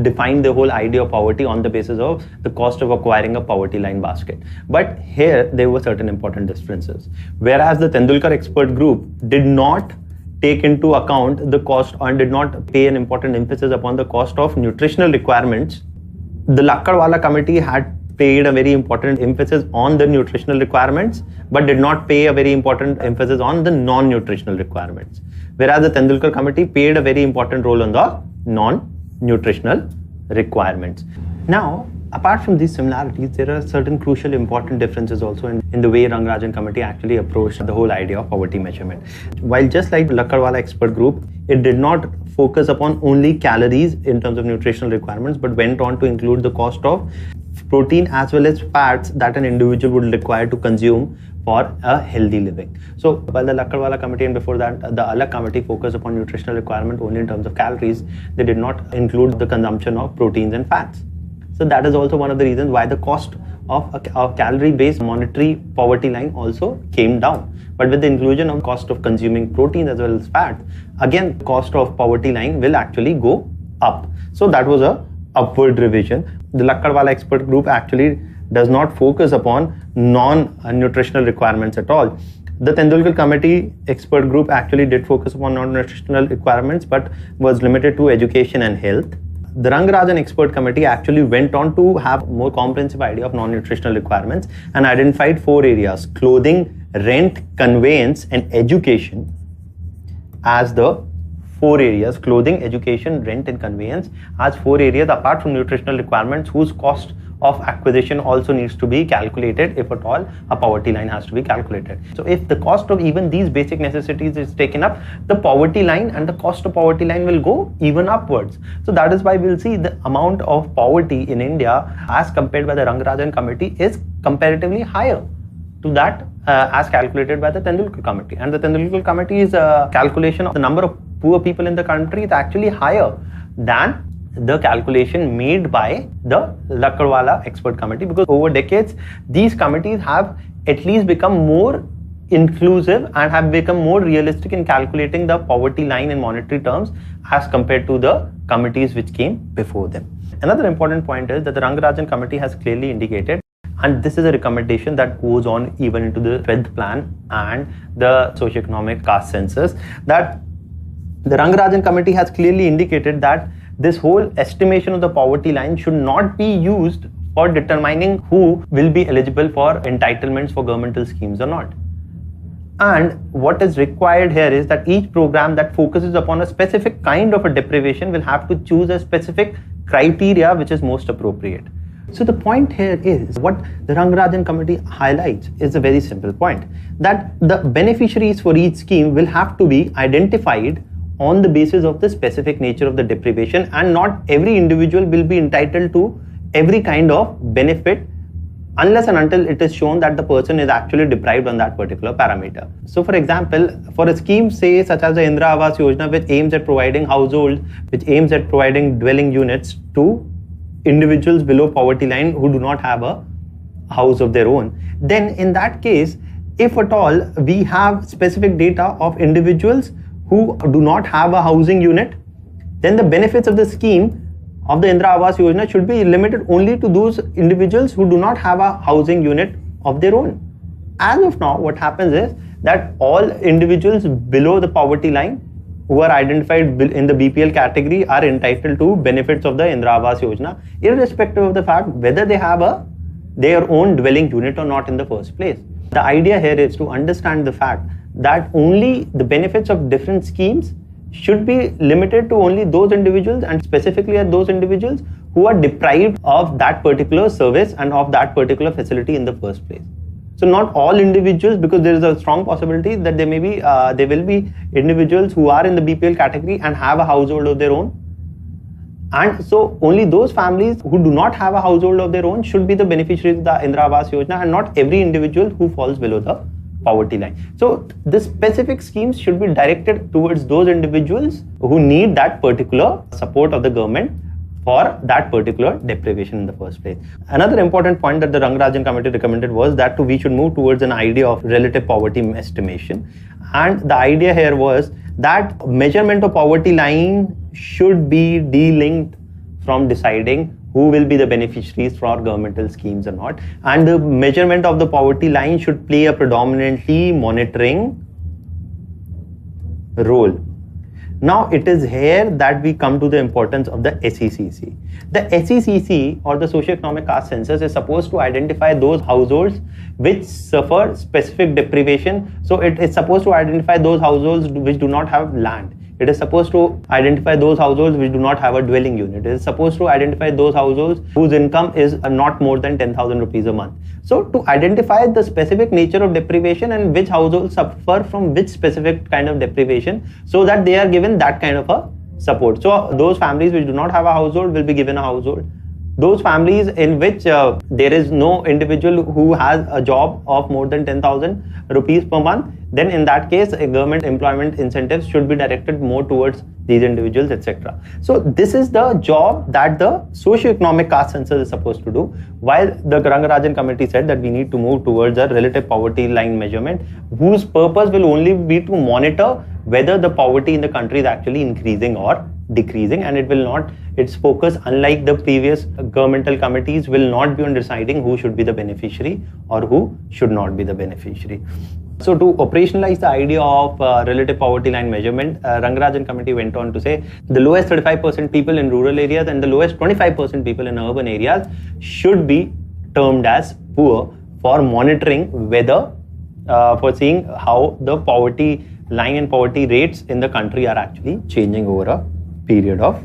defined the whole idea of poverty on the basis of the cost of acquiring a poverty line basket. But here there were certain important differences. Whereas the Tendulkar expert group did not take into account the cost and did not pay an important emphasis upon the cost of nutritional requirements, the LAKADHWALA committee had paid a very important emphasis on the nutritional requirements, but did not pay a very important emphasis on the non-nutritional requirements. Whereas the Tendulkar committee paid a very important role on the non-nutritional requirements. Now, apart from these similarities, there are certain crucial important differences also in the way RANGARAJAN committee actually approached the whole idea of poverty measurement. While just like the LAKADHWALA expert group, it did not focus upon only calories in terms of nutritional requirements, but went on to include the cost of protein as well as fats that an individual would require to consume for a healthy living. So while the LAKADHWALA committee and before that the ALAG committee focused upon nutritional requirement only in terms of calories, they did not include the consumption of proteins and fats. So that is also one of the reasons why the cost of a calorie-based monetary poverty line also came down. But with the inclusion of cost of consuming protein as well as fat, again cost of poverty line will actually go up. So that was a upward revision. The LAKADHWALA expert group actually does not focus upon non-nutritional requirements at all. The Tendulkar committee expert group actually did focus upon non-nutritional requirements, but was limited to education and health. The RANGARAJAN expert committee actually went on to have a more comprehensive idea of non-nutritional requirements and identified 4 areas: clothing, rent, conveyance, and education as the 4 areas. Clothing, education, rent, and conveyance as 4 areas apart from nutritional requirements whose cost of acquisition also needs to be calculated if at all a poverty line has to be calculated. So if the cost of even these basic necessities is taken up, the poverty line and the cost of poverty line will go even upwards. So that is why we'll see the amount of poverty in India as compared by the RANGARAJAN committee is comparatively higher to that as calculated by the Tendulkar committee. And the Tendulkar committee's calculation of the number of poor people in the country is actually higher than the calculation made by the LAKADHWALA expert committee, because over decades these committees have at least become more inclusive and have become more realistic in calculating the poverty line in monetary terms as compared to the committees which came before them. Another important point is that the RANGARAJAN committee has clearly indicated, and this is a recommendation that goes on even into the 12th plan and the socioeconomic caste census, that the RANGARAJAN committee has clearly indicated that this whole estimation of the poverty line should not be used for determining who will be eligible for entitlements for governmental schemes or not. And what is required here is that each program that focuses upon a specific kind of a deprivation will have to choose a specific criteria which is most appropriate. So the point here is, what the Rangarajan committee highlights is a very simple point, that the beneficiaries for each scheme will have to be identified on the basis of the specific nature of the deprivation, and not every individual will be entitled to every kind of benefit unless and until it is shown that the person is actually deprived on that particular parameter. So for example, for a scheme say such as the Indira Awas Yojana, which aims at providing households, which aims at providing dwelling units to individuals below poverty line who do not have a house of their own, then in that case, if at all we have specific data of individuals who do not have a housing unit, then the benefits of the scheme of the Indira Awas Yojana should be limited only to those individuals who do not have a housing unit of their own. As of now, what happens is that all individuals below the poverty line who are identified in the BPL category are entitled to benefits of the Indira Awas Yojana, irrespective of the fact whether they have their own dwelling unit or not in the first place. The idea here is to understand the fact that only the benefits of different schemes should be limited to only those individuals, and specifically at those individuals who are deprived of that particular service and of that particular facility in the first place. So not all individuals, because there is a strong possibility that there will be individuals who are in the BPL category and have a household of their own. And so only those families who do not have a household of their own should be the beneficiaries of the Indira Awas Yojana, and not every individual who falls below the poverty line. So the specific schemes should be directed towards those individuals who need that particular support of the government for that particular deprivation in the first place. Another important point that the Rangarajan committee recommended was that we should move towards an idea of relative poverty estimation. And the idea here was that measurement of poverty line should be de-linked from deciding who will be the beneficiaries for governmental schemes or not. And the measurement of the poverty line should play a predominantly monitoring role. Now it is here that we come to the importance of the SECC. The SECC, or the Socioeconomic Caste Census, is supposed to identify those households which suffer specific deprivation. So it is supposed to identify those households which do not have land. It is supposed to identify those households which do not have a dwelling unit. It is supposed to identify those households whose income is not more than 10,000 rupees a month. So to identify the specific nature of deprivation and which households suffer from which specific kind of deprivation, so that they are given that kind of a support. So those families which do not have a household will be given a household. Those families in which there is no individual who has a job of more than 10,000 rupees per month, then in that case, government employment incentives should be directed more towards these individuals, etc. So this is the job that the Socioeconomic Caste Census is supposed to do, while the Rangarajan committee said that we need to move towards a relative poverty line measurement, whose purpose will only be to monitor whether the poverty in the country is actually increasing or decreasing, and it will not, its focus, unlike the previous governmental committees, will not be on deciding who should be the beneficiary or who should not be the beneficiary. So to operationalize the idea of relative poverty line measurement, Rangarajan committee went on to say the lowest 35% people in rural areas and the lowest 25% people in urban areas should be termed as poor, for monitoring whether, for seeing how the poverty line and poverty rates in the country are actually changing over a period of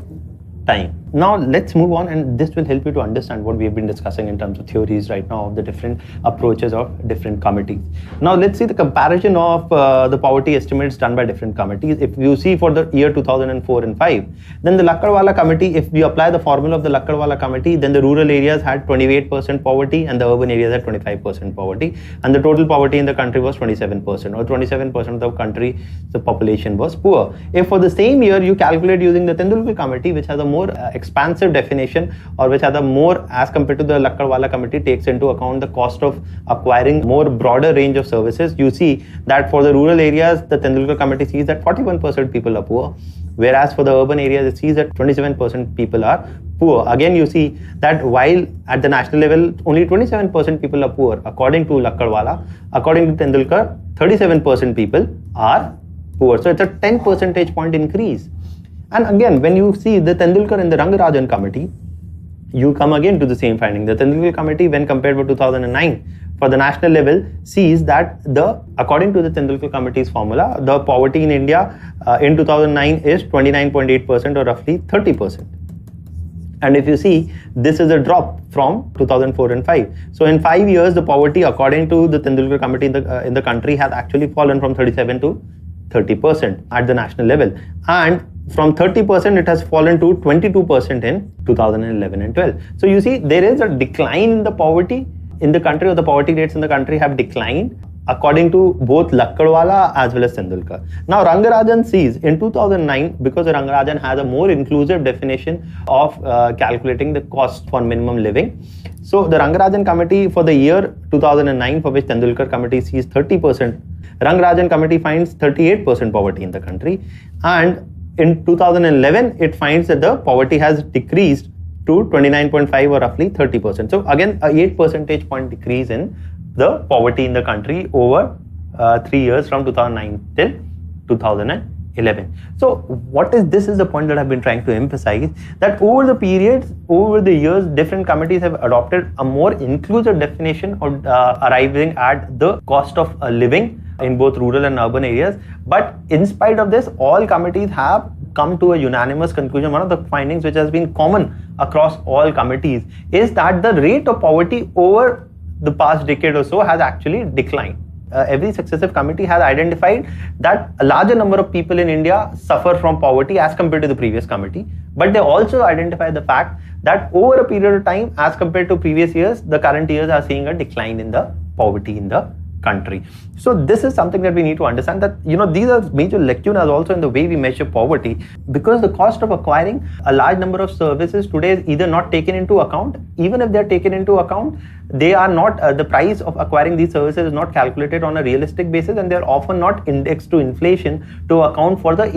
time. Now let's move on, and this will help you to understand what we have been discussing in terms of theories right now of the different approaches of different committees. Now let's see the comparison of the poverty estimates done by different committees. If you see for the year 2004 and 5, then the LAKADHWALA committee, if we apply the formula of the LAKADHWALA committee, then the rural areas had 28% poverty and the urban areas had 25% poverty, and the total poverty in the country was 27%, or 27% of the country, the population was poor. If for the same year you calculate using the Tendulkar committee, which has a more expansive definition, or which has a more, as compared to the LAKADHWALA committee, takes into account the cost of acquiring more broader range of services, you see that for the rural areas, the Tendulkar committee sees that 41% people are poor, whereas for the urban areas, it sees that 27% people are poor. Again, you see that while at the national level, only 27% people are poor, according to LAKADHWALA, according to Tendulkar, 37% people are poor. So it's a 10 percentage point increase. And again, when you see the Tendulkar and the Rangarajan committee, you come again to the same finding. The Tendulkar committee, when compared with 2009, for the national level, sees that according to the Tendulkar committee's formula, the poverty in India in 2009 is 29.8%, or roughly 30%. And if you see, this is a drop from 2004 and 5. So in 5 years, the poverty, according to the Tendulkar committee in the country, has actually fallen from 37 to 30% at the national level. And from 30%, it has fallen to 22% in 2011 and 12. So you see, there is a decline in the poverty in the country, or the poverty rates in the country have declined, according to both LAKADHWALA as well as Tendulkar. Now, Rangarajan sees in 2009, because Rangarajan has a more inclusive definition of calculating the cost for minimum living. So the Rangarajan committee for the year 2009, for which Tendulkar committee sees 30%, Rangarajan committee finds 38% poverty in the country. And in 2011, it finds that the poverty has decreased to 29.5 or roughly 30%. So again, a 8 percentage point decrease in the poverty in the country over 3 years from 2009 till 2011. So this is the point that I've been trying to emphasize, that over the periods, over the years, different committees have adopted a more inclusive definition of arriving at the cost of living in both rural and urban areas. But in spite of this, all committees have come to a unanimous conclusion. One of the findings which has been common across all committees is that the rate of poverty over the past decade or so has actually declined. Every successive committee has identified that a larger number of people in India suffer from poverty as compared to the previous committee. But they also identify the fact that over a period of time, as compared to previous years, the current years are seeing a decline in the poverty in the country. So this is something that we need to understand, that these are major lacunas also in the way we measure poverty, because the cost of acquiring a large number of services today is either not taken into account. Even if they are taken into account, they are not, the price of acquiring these services is not calculated on a realistic basis, and they are often not indexed to inflation to account for the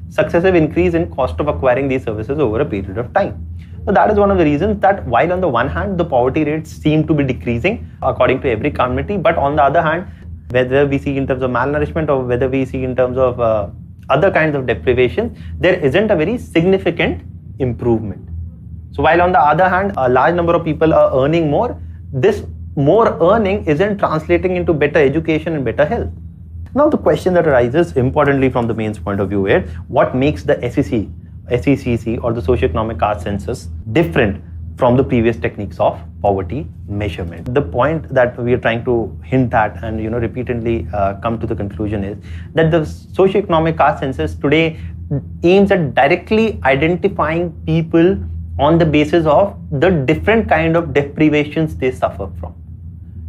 successive increase in cost of acquiring these services over a period of time. So that is one of the reasons that while on the one hand, the poverty rates seem to be decreasing according to every committee, but on the other hand, whether we see in terms of malnourishment or whether we see in terms of other kinds of deprivation, there isn't a very significant improvement. So while on the other hand, a large number of people are earning more, this more earning isn't translating into better education and better health. Now the question that arises importantly from the mains point of view is, what makes the SECC or the socioeconomic caste census different from the previous techniques of poverty measurement? The point that we are trying to hint at and repeatedly come to the conclusion is that the socioeconomic caste census today aims at directly identifying people on the basis of the different kind of deprivations they suffer from.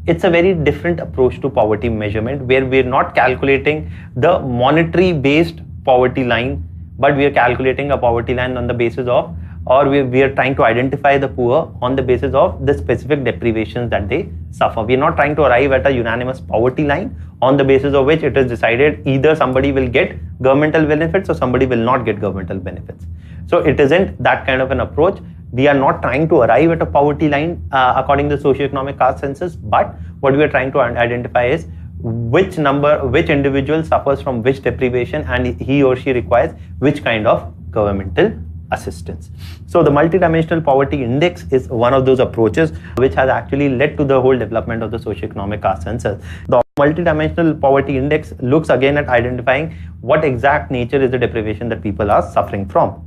It's a very different approach to poverty measurement, where we're not calculating the monetary based poverty line, but we are calculating a poverty line on the basis of, or we are trying to identify the poor on the basis of the specific deprivations that they suffer. We are not trying to arrive at a unanimous poverty line on the basis of which it is decided either somebody will get governmental benefits or somebody will not get governmental benefits. So it isn't that kind of an approach. We are not trying to arrive at a poverty line according to the socioeconomic caste census, but what we are trying to identify is which individual suffers from which deprivation and he or she requires which kind of governmental assistance. So the multidimensional poverty index is one of those approaches which has actually led to the whole development of the socioeconomic caste census. The multidimensional poverty index looks again at identifying what exact nature is the deprivation that people are suffering from.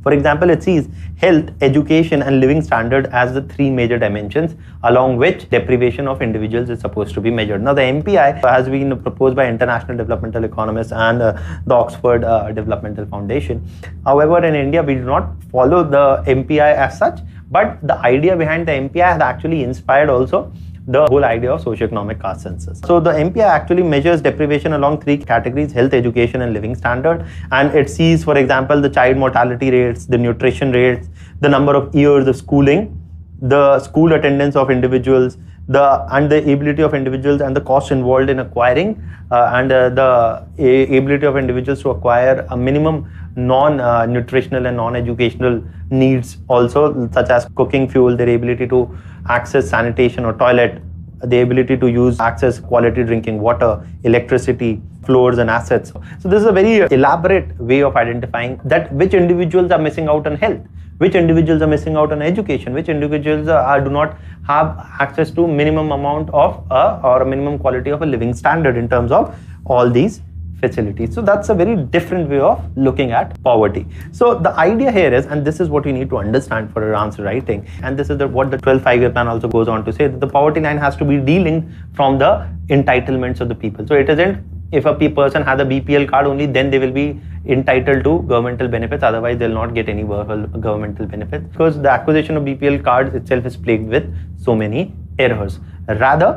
For example, it sees health, education, and living standard as the three major dimensions along which deprivation of individuals is supposed to be measured. Now, the MPI has been proposed by international developmental economists and the Oxford Developmental Foundation. However, in India, we do not follow the MPI as such, but the idea behind the MPI has actually inspired also the whole idea of socioeconomic caste census. So the MPI actually measures deprivation along three categories: health, education, and living standard. And it sees, for example, the child mortality rates, the nutrition rates, the number of years of schooling, the school attendance of individuals, the ability of individuals and the cost involved in acquiring and the ability of individuals to acquire a minimum non-nutritional and non-educational needs also, such as cooking fuel, their ability to access sanitation or toilet, the ability to access quality drinking water, electricity, floors and assets. So this is a very elaborate way of identifying that which individuals are missing out on health, which individuals are missing out on education, which individuals do not have access to minimum amount of or a minimum quality of a living standard in terms of all these facilities. So that's a very different way of looking at poverty. So the idea here is, and this is what you need to understand for your answer writing, and this is what the 12th five-year plan also goes on to say, that the poverty line has to be de-linked from the entitlements of the people. So it isn't if a person has a BPL card, only then they will be entitled to governmental benefits, otherwise they'll not get any governmental benefits, because the acquisition of BPL cards itself is plagued with so many errors. Rather,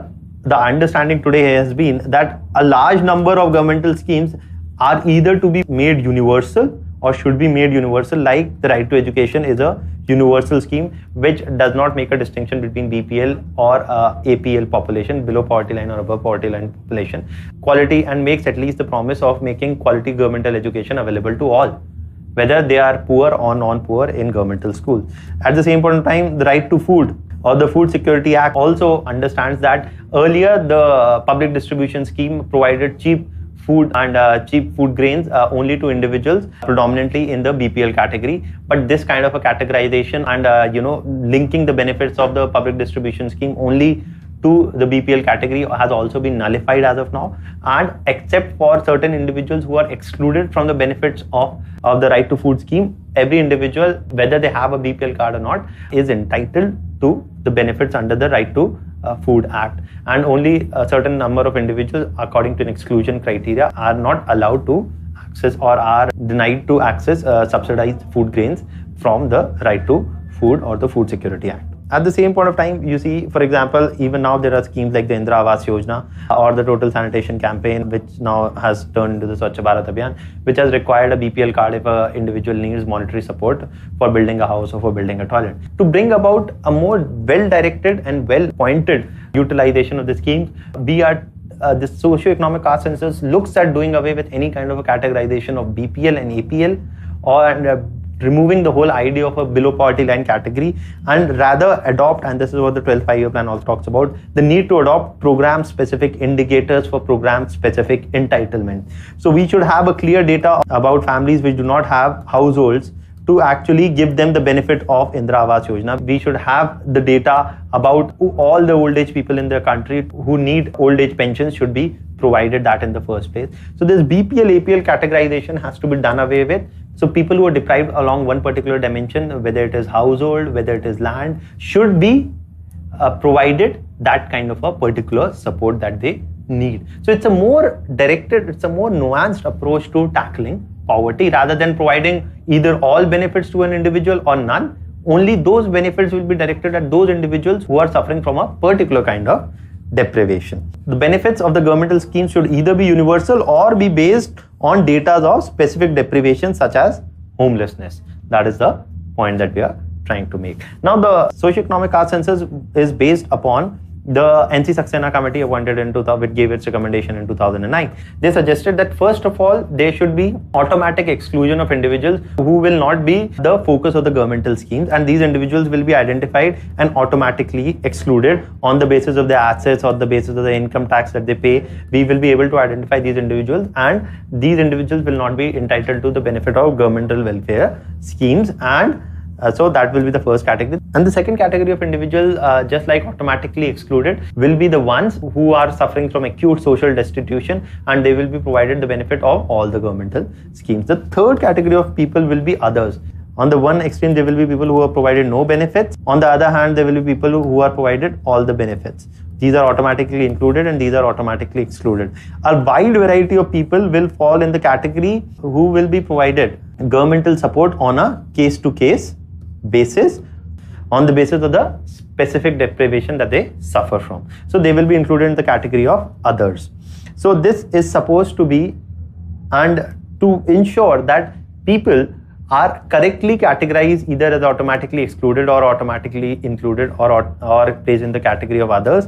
the understanding today has been that a large number of governmental schemes are either to be made universal or should be made universal, like the right to education is a universal scheme which does not make a distinction between BPL or APL population, below poverty line or above poverty line population, quality, and makes at least the promise of making quality governmental education available to all, whether they are poor or non-poor, in governmental schools. At the same point in time, the right to food or the Food Security Act also understands that earlier the public distribution scheme provided cheap food and cheap food grains only to individuals predominantly in the BPL category, but this kind of a categorization and linking the benefits of the public distribution scheme only to the BPL category has also been nullified as of now, and except for certain individuals who are excluded from the benefits of the right to food scheme, every individual, whether they have a BPL card or not, is entitled to the benefits under the Right to Food Act, and only a certain number of individuals, according to an exclusion criteria, are not allowed to access or are denied to access subsidized food grains from the Right to Food or the Food Security Act. At the same point of time, you see, for example, even now there are schemes like the Indira Awas Yojana or the Total Sanitation Campaign, which now has turned into the Swachh Bharat Abhiyan, which has required a BPL card if an individual needs monetary support for building a house or for building a toilet. To bring about a more well-directed and well-pointed utilization of the schemes, the socio-economic caste census looks at doing away with any kind of a categorization of BPL and APL, or removing the whole idea of a below poverty line category, and rather adopt, and this is what the 12th five-year plan also talks about, the need to adopt program-specific indicators for program-specific entitlement. So we should have a clear data about families which do not have households to actually give them the benefit of Indira Awas Yojana. We should have the data about all the old age people in the country who need old age pensions should be provided that in the first place. So this BPL, APL categorization has to be done away with. So people who are deprived along one particular dimension, whether it is household, whether it is land, should be provided that kind of a particular support that they need. So it's a more directed, it's a more nuanced approach to tackling poverty, rather than providing either all benefits to an individual or none. Only those benefits will be directed at those individuals who are suffering from a particular kind of deprivation. The benefits of the governmental schemes should either be universal or be based on data of specific deprivation such as homelessness. That is the point that we are trying to make. Now, the socio-economic caste census is based upon the NC Saxena committee appointed in 2000, which gave its recommendation in 2009. They suggested that first of all, there should be automatic exclusion of individuals who will not be the focus of the governmental schemes, and these individuals will be identified and automatically excluded on the basis of their assets or the basis of the income tax that they pay. We will be able to identify these individuals, and these individuals will not be entitled to the benefit of governmental welfare schemes, and so that will be the first category. And the second category of individuals, just like automatically excluded, will be the ones who are suffering from acute social destitution, and they will be provided the benefit of all the governmental schemes. The third category of people will be others. On the one extreme, there will be people who are provided no benefits. On the other hand, there will be people who are provided all the benefits. These are automatically included and these are automatically excluded. A wide variety of people will fall in the category who will be provided governmental support on a case-to-case basis, on the basis of the specific deprivation that they suffer from. So they will be included in the category of others. So this is supposed to be, and to ensure that people are correctly categorized either as automatically excluded or automatically included or placed in the category of others.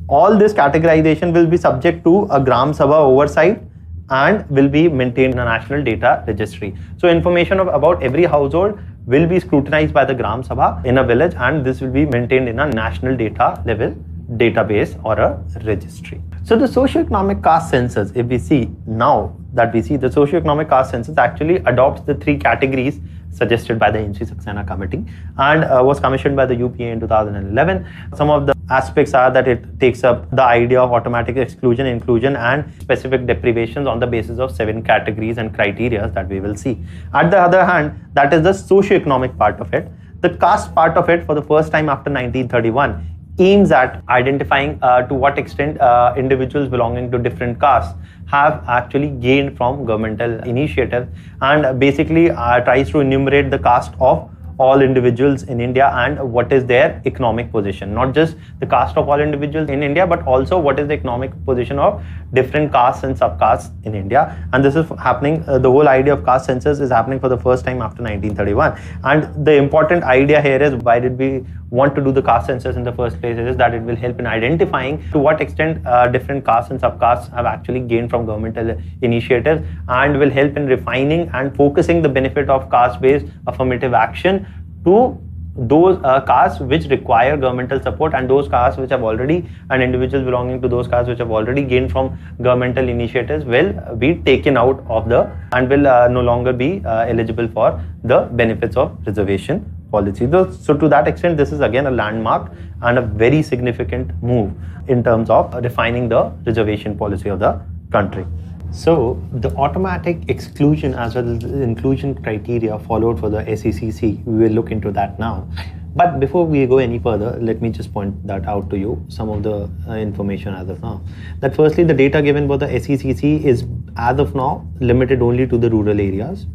All this categorization will be subject to a Gram Sabha oversight and will be maintained in a national data registry. So information about every household will be scrutinized by the Gram Sabha in a village, and this will be maintained in a national data level database or a registry. So the socio-economic caste census, if we see now, that we see, the socioeconomic caste census actually adopts the 3 categories suggested by the N.C. Saxena Committee and was commissioned by the UPA in 2011. Some of the aspects are that it takes up the idea of automatic exclusion, inclusion and specific deprivations on the basis of 7 categories and criteria that we will see. At the other hand, that is the socioeconomic part of it. The caste part of it, for the first time after 1931, aims at identifying to what extent individuals belonging to different castes have actually gained from governmental initiatives, and basically tries to enumerate the caste of all individuals in India and what is their economic position. Not just the caste of all individuals in India, but also what is the economic position of different castes and subcastes in India. And this is happening, the whole idea of caste census is happening for the first time after 1931. And the important idea here is, why did we want to do the caste census in the first place, is that it will help in identifying to what extent different castes and subcastes have actually gained from governmental initiatives, and will help in refining and focusing the benefit of caste-based affirmative action to those castes which require governmental support, and those castes which have already, and individuals belonging to those castes which have already gained from governmental initiatives will be taken out of the, and will no longer be eligible for the benefits of reservation policy. So to that extent, this is again a landmark and a very significant move in terms of refining the reservation policy of the country. So the automatic exclusion as well as the inclusion criteria followed for the SECC, we will look into that now. But before we go any further, let me just point that out to you, some of the information as of now. That firstly, the data given for the SECC is as of now limited only to the rural areas.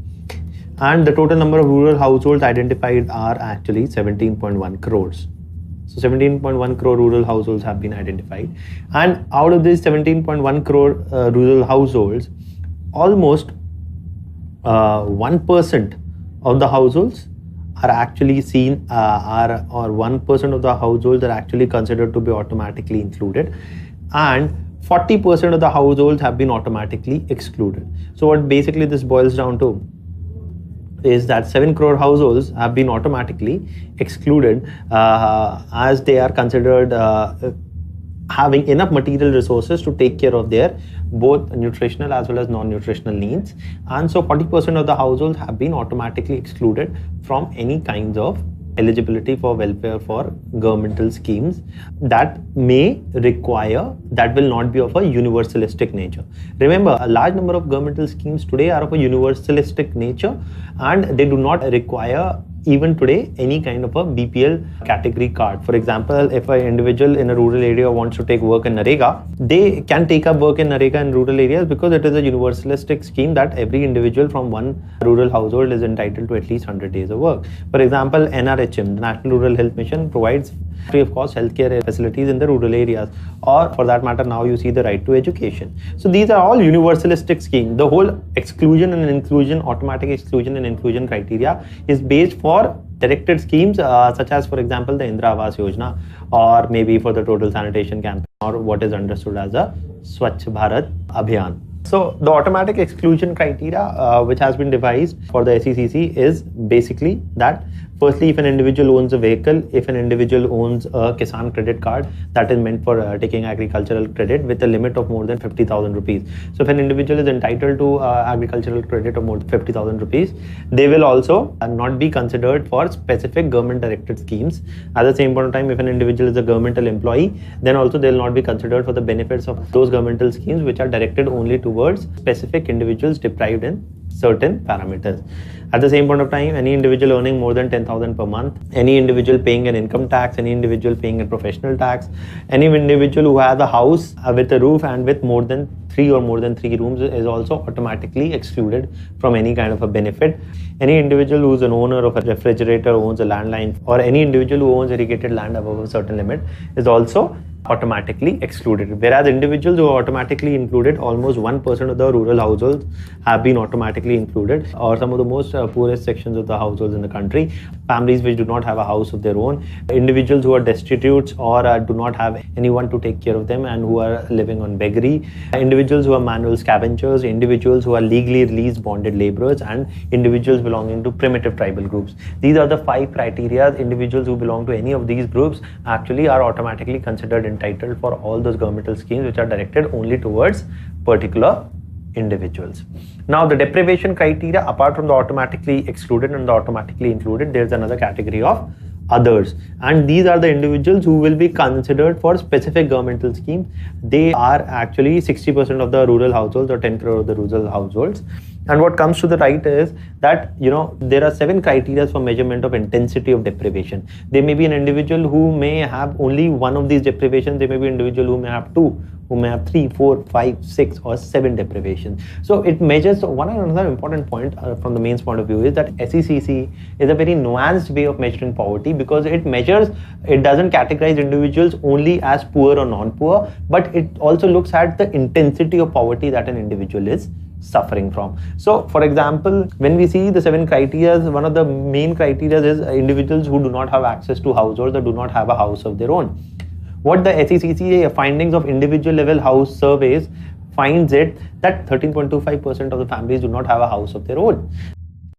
And the total number of rural households identified are actually 17.1 crores. So 17.1 crore rural households have been identified. And out of these 17.1 crore rural households, almost 1% of the households are actually seen, or 1% of the households are actually considered to be automatically included. And 40% of the households have been automatically excluded. So what basically this boils down to is that 7 crore households have been automatically excluded as they are considered having enough material resources to take care of their both nutritional as well as non-nutritional needs. And so 40% of the households have been automatically excluded from any kinds of eligibility for welfare for governmental schemes that may require, that will not be of a universalistic nature. Remember, a large number of governmental schemes today are of a universalistic nature, and they do not require even today any kind of a BPL category card. For example, if an individual in a rural area wants to take work in NREGA, they can take up work in NREGA in rural areas because it is a universalistic scheme that every individual from one rural household is entitled to at least 100 days of work. For example, NRHM, the National Rural Health Mission, provides free of cost healthcare facilities in the rural areas, or for that matter now you see the right to education. So these are all universalistic schemes. The whole exclusion and inclusion, automatic exclusion and inclusion criteria is based for directed schemes such as, for example, the Indira Awas Yojana, or maybe for the total sanitation campaign, or what is understood as a Swachh Bharat Abhiyan. So the automatic exclusion criteria which has been devised for the SECC is basically that, firstly, if an individual owns a vehicle, if an individual owns a Kisan credit card that is meant for taking agricultural credit with a limit of more than 50,000 rupees. So if an individual is entitled to agricultural credit of more than 50,000 rupees, they will also not be considered for specific government directed schemes. At the same point of time, if an individual is a governmental employee, then also they will not be considered for the benefits of those governmental schemes which are directed only towards specific individuals deprived in certain parameters. At the same point of time, any individual earning more than 10,000 per month, any individual paying an income tax, any individual paying a professional tax, any individual who has a house with a roof and with more than 3 rooms is also automatically excluded from any kind of a benefit. Any individual who is an owner of a refrigerator, owns a landline, or any individual who owns irrigated land above a certain limit is also automatically excluded. Whereas individuals who are automatically included, almost 1% of the rural households have been automatically included, or some of the most poorest sections of the households in the country, families which do not have a house of their own, individuals who are destitute or do not have anyone to take care of them and who are living on beggary, individuals who are manual scavengers, individuals who are legally released bonded laborers, and individuals belonging to primitive tribal groups. These are the 5 criteria. Individuals who belong to any of these groups actually are automatically considered entitled for all those governmental schemes which are directed only towards particular individuals. Now, the deprivation criteria, apart from the automatically excluded and the automatically included, there's another category of others, and these are the individuals who will be considered for specific governmental schemes. They are actually 60% of the rural households, or 10 crore of the rural households. And what comes to the right is that, there are 7 criteria for measurement of intensity of deprivation. There may be an individual who may have only one of these deprivations. There may be an individual who may have 2, who may have 3, 4, 5, 6 or 7 deprivations. So it measures. One another important point from the mains point of view is that SECC is a very nuanced way of measuring poverty, because it doesn't categorize individuals only as poor or non-poor, but it also looks at the intensity of poverty that an individual is suffering from. So, for example, when we see the 7 criteria, one of the main criteria is individuals who do not have access to households or do not have a house of their own. What the SECC findings of individual level house surveys finds it that 13.25% of the families do not have a house of their own.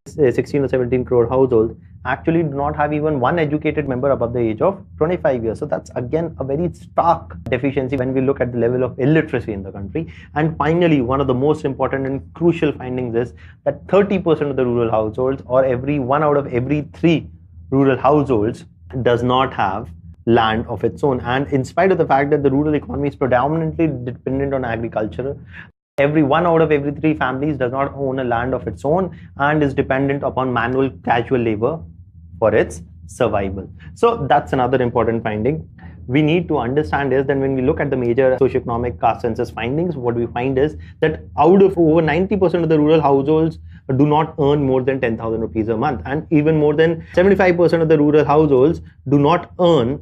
16 or 17 crore households actually do not have even one educated member above the age of 25 years. So that's again a very stark deficiency when we look at the level of illiteracy in the country. And finally, one of the most important and crucial findings is that 30% of the rural households, or every 1 out of every 3 rural households, does not have land of its own. And in spite of the fact that the rural economy is predominantly dependent on agriculture, every 1 out of every 3 families does not own a land of its own and is dependent upon manual casual labor for its survival. So that's another important finding. We need to understand is that when we look at the major socioeconomic caste census findings, what we find is that out of over 90% of the rural households do not earn more than 10,000 rupees a month, and even more than 75% of the rural households do not earn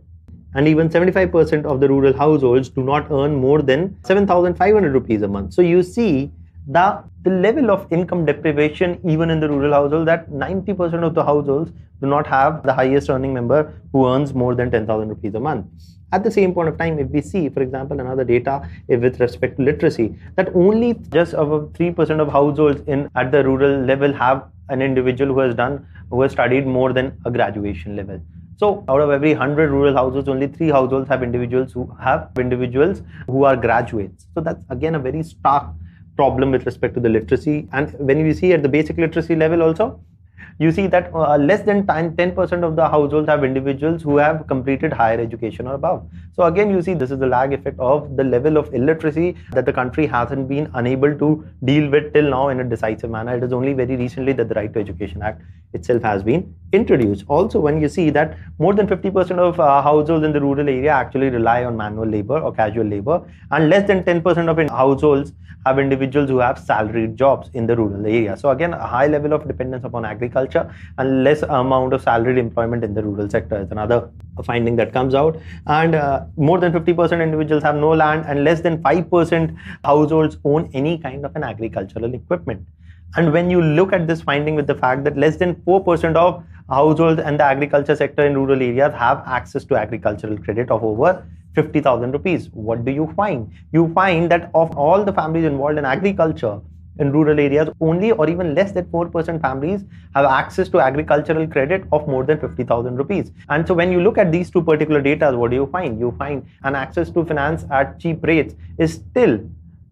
and even 75% of the rural households do not earn more than 7,500 rupees a month. So you see the level of income deprivation even in the rural household, that 90% of the households do not have the highest earning member who earns more than 10,000 rupees a month. At the same point of time, if we see, for example, another data with respect to literacy, that only just about 3% of households at the rural level have an individual who has studied more than a graduation level. So out of every 100 rural households, only 3 households have individuals who are graduates. So that's again a very stark problem with respect to the literacy. And when we see at the basic literacy level also, you see that less than 10% of the households have individuals who have completed higher education or above. So again, you see this is the lag effect of the level of illiteracy that the country hasn't been unable to deal with till now in a decisive manner. It is only very recently that the Right to Education Act itself has been introduced. Also, when you see that more than 50% of households in the rural area actually rely on manual labor or casual labor, and less than 10% of households have individuals who have salaried jobs in the rural area. So again, a high level of dependence upon agriculture and less amount of salaried employment in the rural sector is another finding that comes out. And more than 50% individuals have no land, and less than 5% households own any kind of an agricultural equipment. And when you look at this finding with the fact that less than 4% of households and the agriculture sector in rural areas have access to agricultural credit of over 50,000 rupees, what do you find? You find that of all the families involved in agriculture in rural areas, only or even less than 4% families have access to agricultural credit of more than 50,000 rupees. And so when you look at these two particular data, what do you find? You find an access to finance at cheap rates is still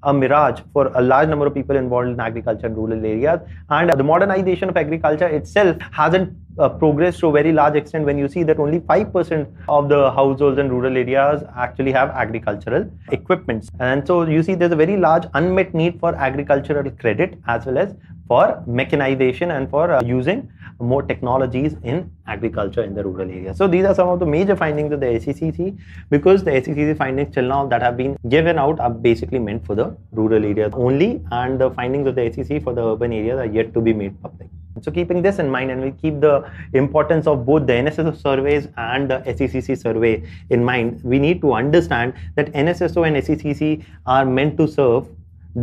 a mirage for a large number of people involved in agriculture in rural areas. And the modernization of agriculture itself hasn't progressed to a very large extent when you see that only 5% of the households in rural areas actually have agricultural equipments. And so you see there's a very large unmet need for agricultural credit as well as for mechanization and for using more technologies in agriculture in the rural areas. So these are some of the major findings of the SECC, because the SECC findings till now that have been given out are basically meant for the rural areas only, and the findings of the SECC for the urban areas are yet to be made public. So keeping this in mind, and we keep the importance of both the NSSO surveys and the SECC survey in mind, we need to understand that NSSO and SECC are meant to serve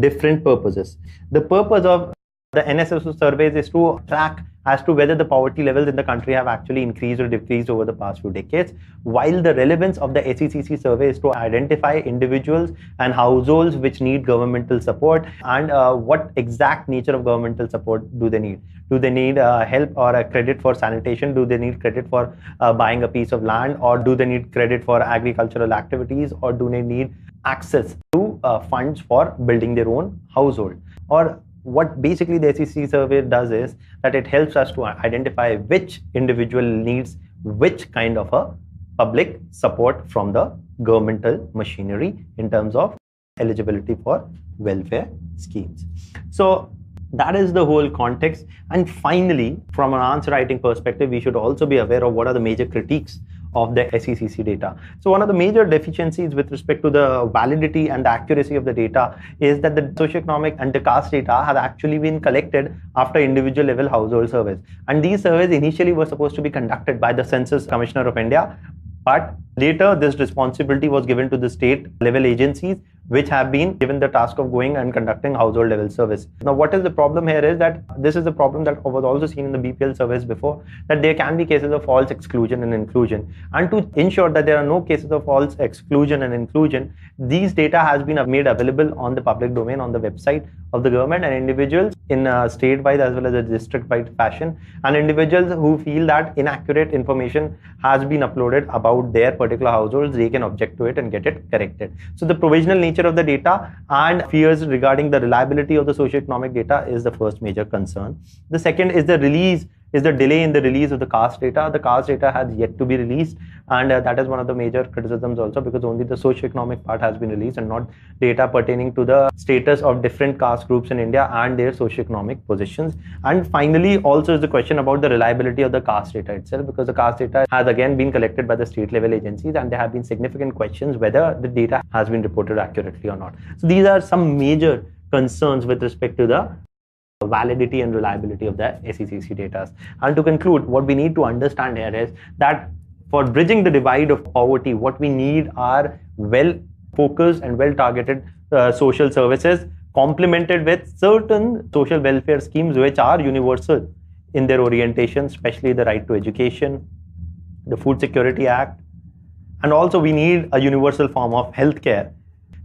different purposes. The purpose of the NSSO surveys is to track as to whether the poverty levels in the country have actually increased or decreased over the past few decades, while the relevance of the SECC survey is to identify individuals and households which need governmental support, and what exact nature of governmental support do they need. Do they need help or a credit for sanitation? Do they need credit for buying a piece of land? Or do they need credit for agricultural activities? Or do they need access to funds for building their own household? or what basically the SECC survey does is that it helps us to identify which individual needs which kind of a public support from the governmental machinery in terms of eligibility for welfare schemes. So that is the whole context. And finally, from an answer writing perspective, we should also be aware of what are the major critiques of the SECC data. So one of the major deficiencies with respect to the validity and the accuracy of the data is that the socioeconomic and the caste data has actually been collected after individual level household surveys. And these surveys initially were supposed to be conducted by the Census Commissioner of India, but later this responsibility was given to the state level agencies, which have been given the task of going and conducting household level service. Now, what is the problem here is that this is the problem that was also seen in the BPL surveys before, that there can be cases of false exclusion and inclusion. And to ensure that there are no cases of false exclusion and inclusion, these data has been made available on the public domain on the website of the government, and individuals in a state-wide as well as a district-wide fashion, and individuals who feel that inaccurate information has been uploaded about their particular households, they can object to it and get it corrected. So the provisional nature of the data and fears regarding the reliability of the socioeconomic data is the first major concern. The second is the delay in the release of the caste data. The caste data has yet to be released, and that is one of the major criticisms also, because only the socioeconomic part has been released and not data pertaining to the status of different caste groups in India and their socioeconomic positions. And finally, also is the question about the reliability of the caste data itself, because the caste data has again been collected by the state level agencies, and there have been significant questions whether the data has been reported accurately or not. So these are some major concerns with respect to the validity and reliability of the SECC data. And to conclude, what we need to understand here is that for bridging the divide of poverty, what we need are well focused and well targeted social services, complemented with certain social welfare schemes which are universal in their orientation, especially the right to education, the Food Security Act, and also we need a universal form of healthcare.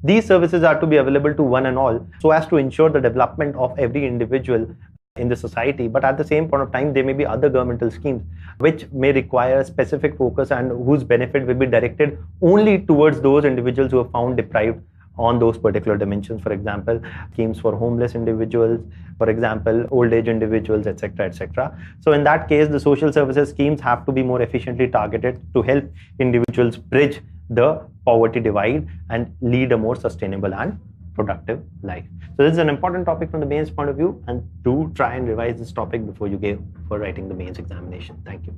These services are to be available to one and all, so as to ensure the development of every individual in the society. But at the same point of time, there may be other governmental schemes which may require specific focus and whose benefit will be directed only towards those individuals who are found deprived on those particular dimensions. For example, schemes for homeless individuals, for example, old age individuals, etc., etc. So in that case, the social services schemes have to be more efficiently targeted to help individuals bridge the poverty divide and lead a more sustainable and productive life. So this is an important topic from the mains point of view, and do try and revise this topic before you go for writing the mains examination. Thank you.